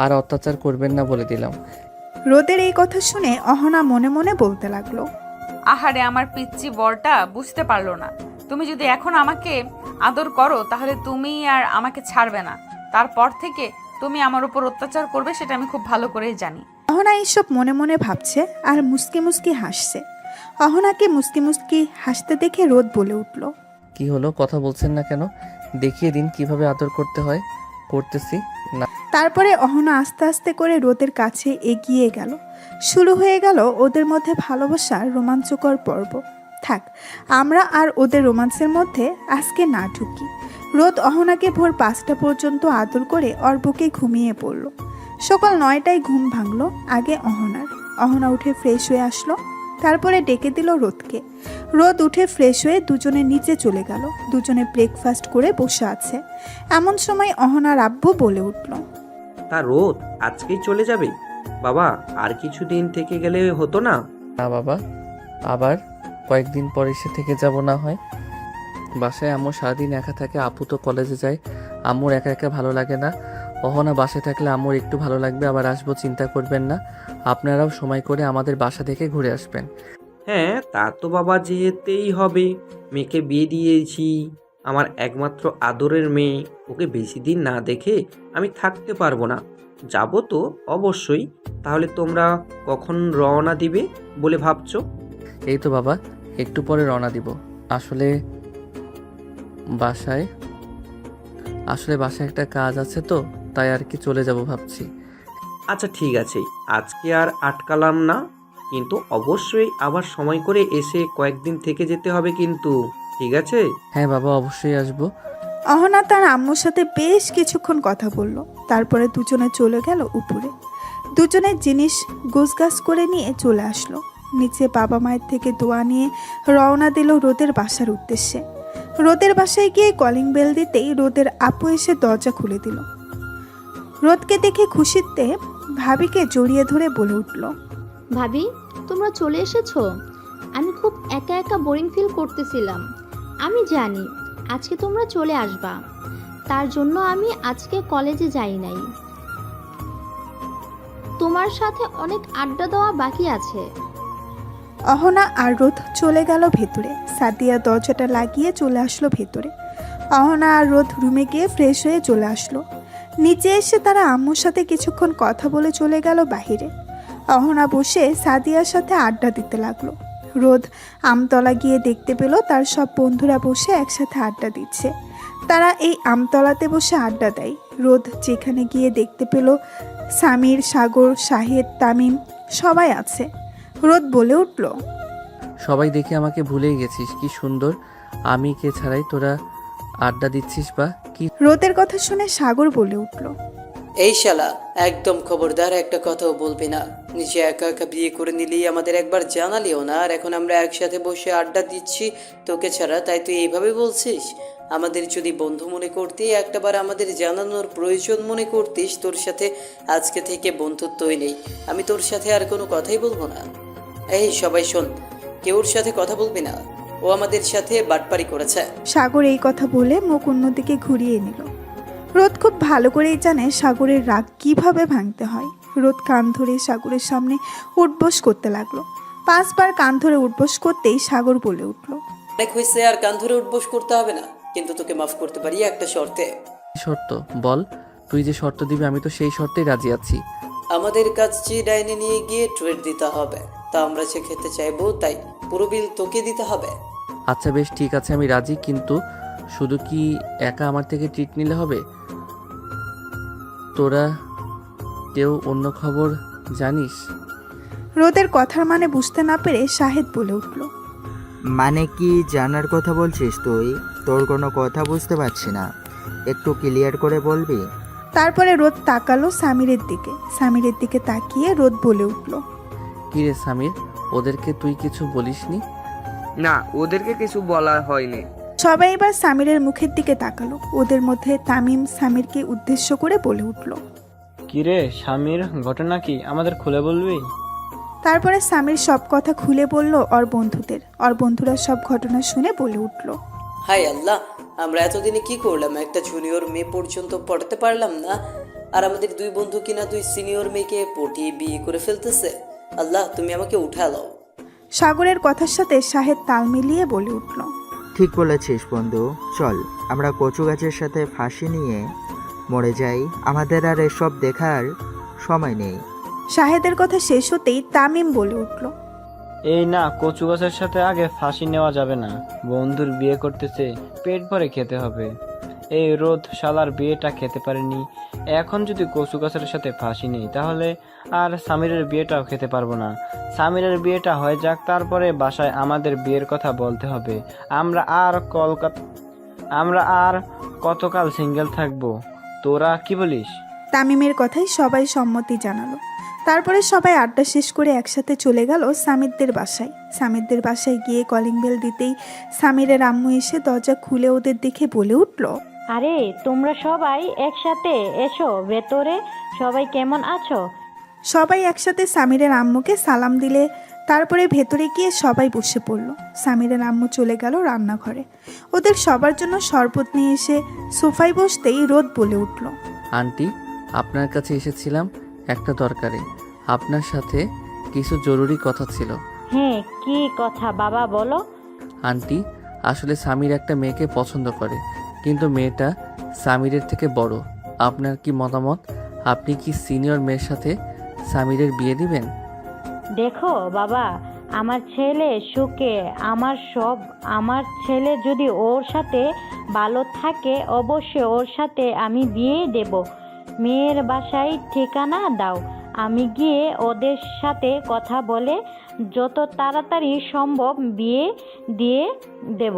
আর অত্যাচার করবেন না বলে দিলাম। রোদের এই কথা শুনে অহনা মনে মনে বলতে লাগলো। আহারে, আমার পিচ্চি বরটা বুঝতে পারলো না। তুমি যদি এখন আমাকে আদর করো তাহলে তুমি আর আমাকে ছাড়বে না। তারপর থেকে তুমি আমার উপর অত্যাচার করবে, সেটা আমি খুব ভালো করেই জানি। অহনা এইসব মনে মনে ভাবছে আর মুসকি মুসকি হাসছে। অহনাকে মুস্কি মুস্কি হাসতে দেখে রোদ বলে উঠল। কি হলো, কথা বলছেন না কেন? দেখিয়ে দিন কিভাবে আদর করতে হয়। করতেছি না। তারপরে অহনা আস্তে আস্তে করে রোদের কাছে এগিয়ে গেল। শুরু হয়ে গেল ওদের মধ্যে ভালোবাসার রোমাঞ্চকর পর্ব। থাক, আমরা আর ওদের রোমান্সের মধ্যে আজকে না ঢুকি। রোদ অহনাকে ভোর 5টা পর্যন্ত আদর করে ওর বুকে ঘুমিয়ে পড়ল। সকাল 9টায় ঘুম ভাঙলো আগে অহনার। অহনা উঠে ফ্রেশ হয়ে আসলো, তারপরে ডেকে দিল রোদকে। রোদ উঠে ফ্রেশ হয়ে দুজনে নিচে চলে গেল। দুজনে ব্রেকফাস্ট করে বসে আছে। এমন সময় অহনার আব্বু বলে উঠল। তা রোদ আজকেই চলে যাবে? বাবা আর কিছুদিন থেকে গেলে হতো না? না বাবা, আবার কয়েকদিন পর এসে থেকে যাব না হয়। বাসায় আম্মু সারাদিন একা থাকে, আপু তো কলেজে যায়। আম্মুর একা একা ভালো লাগে না। অহনা বাসায় থাকলে আম্মুর একটু ভালো লাগবে। আবার আসবো, চিন্তা করবেন না। আপনারাও সময় করে আমাদের বাসা থেকে ঘুরে আসবেন। হ্যাঁ তা তো বাবা যেতেই হবে। মেয়েকে বিয়ে দিয়েছি, আমার একমাত্র আদরের মেয়ে। ওকে বেশি দিন না দেখে আমি থাকতে পারবো না। যাব তো অবশ্যই। তাহলে তোমরা কখন রওনা দিবে বলে ভাবছো? এই তো বাবা, একটু পরে রওনা দিব। আসলে বাসায় একটা কাজ আছে তো, তাই আর কি চলে যাব ভাবছি। আচ্ছা ঠিক আছে, আজকে আর আটকালাম না, কিন্তু অবশ্যই আবার সময় করে এসে কয়েকদিন থেকে যেতে হবে কিন্তু, ঠিক আছে? হ্যাঁ বাবা, অবশ্যই আসবো। অহনা তার আম্মুর সাথে বেশ কিছুক্ষণ কথা বলল। তারপরে দুজনে চলে গেল উপরে। দুজনের জিনিস গোছগাছ করে নিয়ে চলে আসলো নিচে। বাবা মায়ের থেকে দোয়া নিয়ে রওনা দিল রোদের বাসার উদ্দেশ্যে। রোদের বাসায় গিয়ে কলিং বেল দিতেই রোদের আপু এসে দরজা খুলে দিল। রোদকে দেখে খুশিতে ভাবিকে জড়িয়ে ধরে বলে উঠল। ভাবি, তোমরা চলে এসেছো? আমি খুব একা একা বোরিং ফিল করতেছিলাম। আমি জানি আজকে তোমরা চলে আসবা, তার জন্য আমি আজকে কলেজে যাই নাই। তোমার সাথে অনেক আড্ডা দেওয়া বাকি আছে। অহনা আর রোদ চলে গেল ভেতরে। সাদিয়া দরজাটা লাগিয়ে চলে আসলো ভেতরে। অহনা আর রোদ রুমে গিয়ে ফ্রেশ হয়ে চলে আসলো। নিচে এসে তারা আম্মুর সাথে কিছুক্ষণ কথা বলে চলে গেল বাহিরে। অহনা বসে সাদিয়ার সাথে আড্ডা দিতে লাগলো। রোদ আমতলা গিয়ে দেখতে পেল তার সব বন্ধুরা বসে একসাথে আড্ডা দিচ্ছে। তারা এই আমতলাতে বসে আড্ডা দেয়। রোদ যেখানে গিয়ে দেখতে পেল সামির, সাগর, শাহেদ, তামিম সবাই আছে। রোদ বলে উঠল। সবাই দেখে আমাকে ভুলেই গেছিস। কি সুন্দর, আমি কে ছাড়াই তোরা আড্ডা দিচ্ছিস বা কি? রোদের কথা শুনে সাগর বলে উঠল। এই শালা, একদম খবরদার একটা কথাও বলবি না। নিজে একা একা বিয়ে করে নিলেই আমাদের একবার জানালিও না, আর এখন আমরা একসাথে বসে আড্ডা দিচ্ছি তোকে ছাড়া, তাই তুই এইভাবে বলছিস? আমাদের যদি বন্ধু মনে করতি, একটাবার আমাদের জানানোর প্রয়োজন মনে করতিস, তোর সাথে আজকে থেকে বন্ধুত্বই নেই। আমি তোর সাথে আর কোনো কথাই বলবো না। এই সবাই শোন, কেউর সাথে কথা বলবি না। ও আমাদের সাথে বাটপারি করেছে। সাগর এই কথা বলে মুখ অন্যদিকে ঘুরিয়ে নিল। রোদ খুব ভালো করেই জানে সাগরের রাগ কিভাবে ভাঙতে হয়। রোদ কান ধরে সাগরের সামনে উঠবোস করতে লাগলো। 5 বার কান ধরে উঠবোস করতেই সাগর বলে উঠল। অনেক হয়েছে, আর কান ধরে উঠবোস করতে হবে না, কিন্তু তোকে মাফ করতে পারি একটা শর্তে। শর্ত বল, তুই যে শর্ত দিবি আমি তো সেই শর্তেই রাজি আছি। আমাদের কাছে ডাইনে নিয়ে গিয়ে ট্রিট দিতে হবে, তা আমরা সে খেতে চাইবো, তাই পুরো বিল তোকে দিতে হবে। আচ্ছা বেশ, ঠিক আছে, আমি রাজি। কিন্তু শুধু কি একা আমার থেকে ট্রিট নিলে হবে? তোরা কেউ অন্য খবর জানিস? রোদের কথার মানে বুঝতে না পেরে শাহেদ বলে উঠল। মানে কি জানার কথা বলছিস তুই? তোর কোনো কথা বুঝতে পারছি না, একটু ক্লিয়ার করে বলবি? তারপরে রোদ তাকালো সামিরের দিকে। সামিরের দিকে তাকিয়ে রোদ বলে উঠল। কি রে সামির, ওদেরকে তুই কিছু বলিসনি? না, ওদেরকে কিছু বলা হয়নি। সবাই এবার সামিরের মুখের দিকে তাকালো। ওদের মধ্যে তামিম সামিরকে উদ্দেশ্য করে বলে উঠল। কিরে সামির, ঘটনা কি আমাদের খুলে বলবি? তারপরে সামির সব কথা খুলে বলল ওর বন্ধুদের। ওর বন্ধুরা সব ঘটনা শুনে বলে উঠল। হাই আল্লাহ, আমরা এতদিনে কি করলাম? একটা জুনিয়র মেয়ে পর্যন্ত পড়াতে পারলাম না, আর আমাদের 2 বন্ধু কিনা 2 সিনিয়র মেয়েকে পটিয়ে বিয়ে করে ফেলতেছে। আল্লাহ, তুমি আমাকে উঠা লাও। সাগরের কথার সাথে শাহেদ তাল মিলিয়ে বলে উঠল। ঠিক বলেছিস বন্ধু, চল আমরা কচু গাছের সাথে ফাঁসি নিয়ে মরে যাই। আমাদের আর এসব দেখার সময় নেই। শাহেদের কথা শেষ হতেই তামিম বলে উঠল। এই না, কচু গাছের সাথে আগে ফাঁসি নেওয়া যাবে না। বন্ধুর বিয়ে করতেছে, পেট ভরে খেতে হবে। এই রোদ শালার বিয়েটা খেতে পারেনি, এখন যদি কচু গাছের সাথে ফাঁসি নেই তাহলে আর সামিরের বিয়েটাও খেতে পারবো না। সামিরের বিয়েটা হয়ে যাক, তারপরে বাসায় আমাদের বিয়ের কথা বলতে হবে। আমরা আর কতকাল সিঙ্গেল থাকবো, তোরা কি বলিস? তামিমের কথাই সবাই সম্মতি জানালো। তারপরে সবাই আড্ডা শেষ করে একসাথে চলে গেল সামিরদের বাসায়। সামিরদের বাসায় গিয়ে কলিং বেল দিতেই সামিরের আম্মু এসে দরজা খুলে ওদের দেখে বলে উঠল, আরে তোমরা সবাই একসাথে এসো ভেতরে, সবাই কেমন আছো? সবাই একসাথে সামিরের আম্মুকে সালাম দিলে তারপরে ভেতরে গিয়ে সবাই বসে পড়ল। সামিরের আম্মু চলে গেল রান্নাঘরে। ওদের সবার জন্য শরবত নিয়ে এসে সোফায় বসতেই রোদ বলে উঠল, আন্টি, আপনার কাছে এসেছিলাম একটা দরকারে। আপনার সাথে কিছু জরুরি কথা ছিল। হ্যাঁ, কি কথা বাবা বলো। আন্টি, আসলে সামির একটা মেয়েকে পছন্দ করে, কিন্তু মেয়েটা সামিরের থেকে বড়। আপনার কি মতামত? আপনি কি সিনিয়র মেয়ের সাথে সামিরের বিয়ে দিবেন? দেখো বাবা, আমার ছেলে সুখে আমার সব। আমার ছেলে যদি ওর সাথে ভালো থাকে অবশ্যই ওর সাথে আমি বিয়ে দেব। মেয়ের বাসায় ঠিকানা দাও, আমি গিয়ে ওদের সাথে কথা বলে যত তাড়াতাড়ি সম্ভব বিয়ে দিয়ে দেব।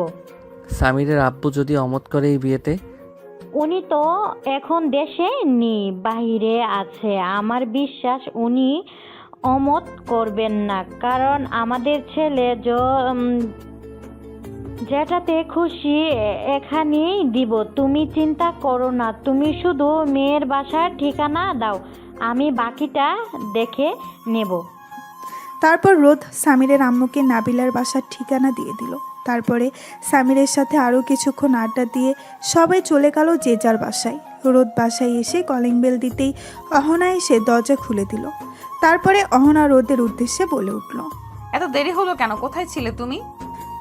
সামিরের আব্বু যদি অমত করে এই বিয়েতে? উনি তো এখন দেশে নেই, বাইরে আছে। আমার বিশ্বাস উনি অমত করবেন না, কারণ আমাদের ছেলে যেটাতে খুশি এখানেই দিব। তুমি চিন্তা করো না, তুমি শুধু মেয়ের বাসার ঠিকানা দাও, আমি বাকিটা দেখে নেব। তারপর রোদ সামিরের আম্মুকে নাবিলার বাসার ঠিকানা দিয়ে দিল। তারপরে সামিরের সাথে আরও কিছুক্ষণ আড্ডা দিয়ে সবাই চলে গেল যে যার বাসায়। রোদ বাসায় এসে কলিং বেল দিতেই অহনা এসে দরজা খুলে দিল। তারপরে অহনা রোদের উদ্দেশ্যে বলে উঠল, এত দেরি হলো কেন? কোথায় ছিলে তুমি?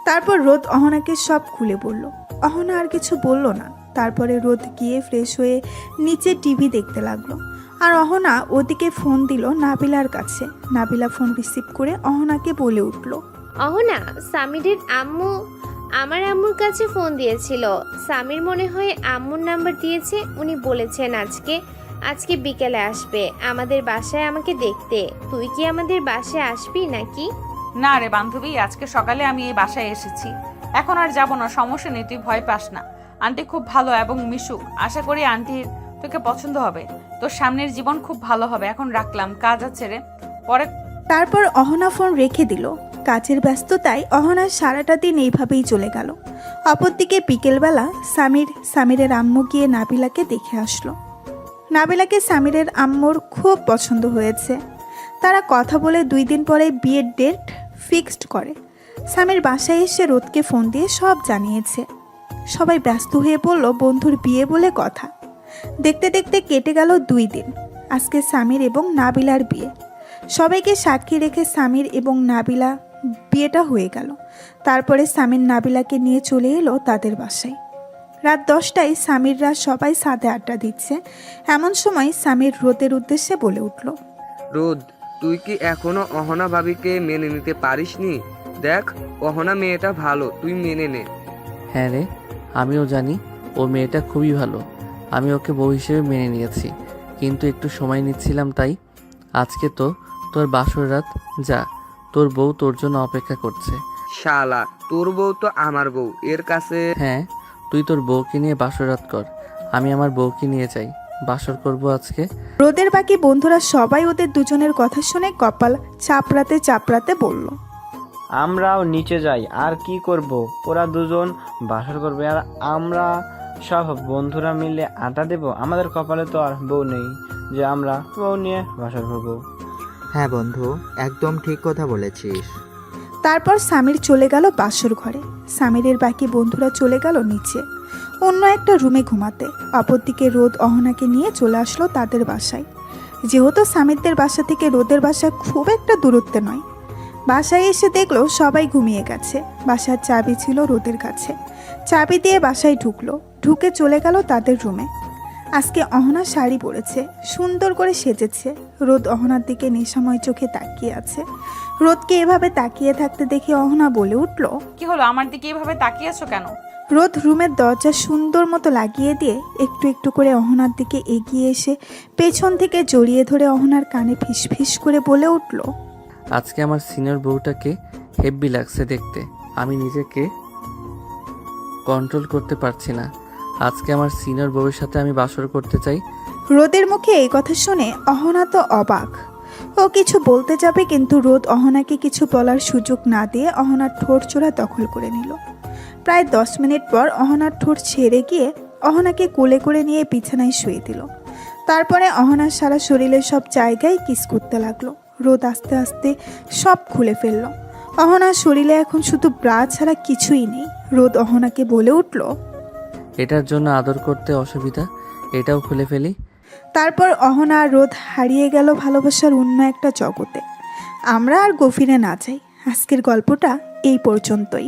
তারপর রোদ অহনাকে সব খুলে বলল। অহনা আর কিছু বলল না। তারপরে রোদ গিয়ে ফ্রেশ হয়ে নিচে টিভি দেখতে লাগলো। আর অহনা ওদিকে ফোন দিল নাবিলার কাছে। নাবিলা ফোন রিসিভ করে অহনাকে বলে উঠল, অহনা, সামিরের আম্মু আমার আম্মুর কাছে ফোন দিয়েছিল। সামির মনে হয় আম্মুর নাম্বার দিয়েছে। উনি বলেছেন আজকে বিকেলে আসবে আমাদের বাসায় আমাকে দেখতে। তুই কি আমাদের বাসায় আসবি নাকি? না রে বান্ধবী, আজকে সকালে আমি এই বাসায় এসেছি, এখন আর যাব না। সমস্যা নেই, তুই ভয় পাস না। আন্টি খুব ভালো এবং মিশুক। আশা করি আন্টির তোকে পছন্দ হবে। তোর সামনের জীবন খুব ভালো হবে। এখন রাখলাম, কাজ আছে রে, পরে। তারপর অহনা ফোন রেখে দিল। কাজের ব্যস্ততায় অহনার সারাটা দিন এইভাবেই চলে গেল। অপরদিকে বিকেলবেলা সামিরের আম্মু গিয়ে নাবিলাকে দেখে আসলো। নাবিলাকে সামিরের আম্মুর খুব পছন্দ হয়েছে। তারা কথা বলে 2 দিন পরে বিয়ের ডেট ফিক্সড করে। সামির বাসায় এসে রোদকে ফোন দিয়ে সব জানিয়েছে। সবাই ব্যস্ত হয়ে পড়ল বন্ধুর বিয়ে বলে কথা। দেখতে দেখতে কেটে গেল 2 দিন। আজকে সামির এবং নাবিলার বিয়ে। সবাইকে সাক্ষী রেখে সামির এবং নাবিলা বিয়েটা হয়ে গেল। তারপরে সামির নাবিলাকে নিয়ে চলে এলো তাদের বাসায়। রাত 10টায় সামিররা সবাই সাথে আড্ডা দিচ্ছে। এমন সময় সামির রোদের উদ্দেশ্যে বলে উঠল, রোদ, তুই কি এখনো অহনা ভাবিকে মেনে নিতে পারিসনি? দেখ, অহনা মেয়েটা ভালো, তুই মেনে নে। হ্যাঁ রে, আমিও জানি ও মেয়েটা খুবই ভালো। আমি ওকে বউ হিসেবে মেনে নিয়েছি, কিন্তু একটু সময় নিচ্ছিলাম তাই। আজকে তো তোর বাসর রাত, যা, তোর বউ তোর জন্য অপেক্ষা করছে। শালা, তোর বউ তো আমার বউ, এর কাছে। হ্যাঁ, তুই তোর বউকে নিয়ে বাসর রাত কর, আমি আমার বউকে নিয়ে যাই, বাসর করব আজকে। রোদের বাকি বন্ধুরা সবাই ওদের দুজনের কথা শুনে কপাল চাপড়াতে চাপড়াতে বলল, আমরাও নিচে যাই, আর কি করব, ওরা দুজন বাসর করবে আর আমরা সব বন্ধুরা মিলে আড্ডা দেব। আমাদের কপালে তো আর বউ নেই যে আমরা বউ নিয়ে বাসর করব। হ্যাঁ বন্ধু, একদম ঠিক কথা বলেছিস। তারপর সামির চলে গেল বাসর ঘরে। সামিরের বাকি বন্ধুরা চলে গেল নিচে অন্য একটা রুমে ঘুমাতে। অপরদিকে রোদ অহনাকে নিয়ে চলে আসলো তাদের বাসায়। যেহেতু সামিরদের বাসা থেকে রোদের বাসা খুব একটা দূরত্বে নয়। বাসায় এসে দেখলো সবাই ঘুমিয়ে গেছে। বাসার চাবি ছিল রোদের কাছে। চাবি দিয়ে বাসায় ঢুকে চলে গেল তাদের রুমে। আজকে অহনা শাড়ি পরেছে, সুন্দর করে সেজেছে। রোদ অহনার দিকে নেশাময় চোখে তাকিয়ে আছে। রোদকে এভাবে তাকিয়ে থাকতে দেখে অহনা বলে উঠল। কি হলো, আমার দিকে এভাবে তাকিয়ে আছো কেন? রোদ রুমের দরজা সুন্দর মতো লাগিয়ে দিয়ে একটু একটু করে অহনার দিকে এগিয়ে এসে পেছন থেকে জড়িয়ে ধরে অহনার কানে ফিসফিস করে বলে উঠল। আজকে আমার সিনিয়র বউটাকে হেব্বি লাগছে দেখতে, আমি নিজেকে কন্ট্রোল করতে পারছি না। আজকে আমার সিনিয়র বউয়ের সাথে আমি বাসর করতে চাই। রোদের মুখে এই কথা শুনে অহনা তো অবাক। ও কিছু বলতে যাবে কিন্তু রোদ অহনাকে কিছু বলার সুযোগ না দিয়ে অহনার ঠোঁট চোরা দখল করে নিল। প্রায় 10 মিনিট পর অহনার ঠোঁট ছেড়ে গিয়ে অহনাকে কোলে করে নিয়ে বিছানায় শুয়ে দিল। তারপরে অহনার সারা শরীরের সব জায়গায় কিস করতে লাগলো। রোদ আস্তে আস্তে সব খুলে ফেলল। অহনার শরীরে এখন শুধু ব্রা ছাড়া কিছুই নেই। রোদ অহনাকে বলে উঠল। এটার জন্য আদর করতে অসুবিধা, এটাও খুলে ফেলি। তারপর অহনা আর রোদ হারিয়ে গেল ভালোবাসার অন্য একটা জগতে। আমরা আর গভীরে না যাই, আজকের গল্পটা এই পর্যন্তই।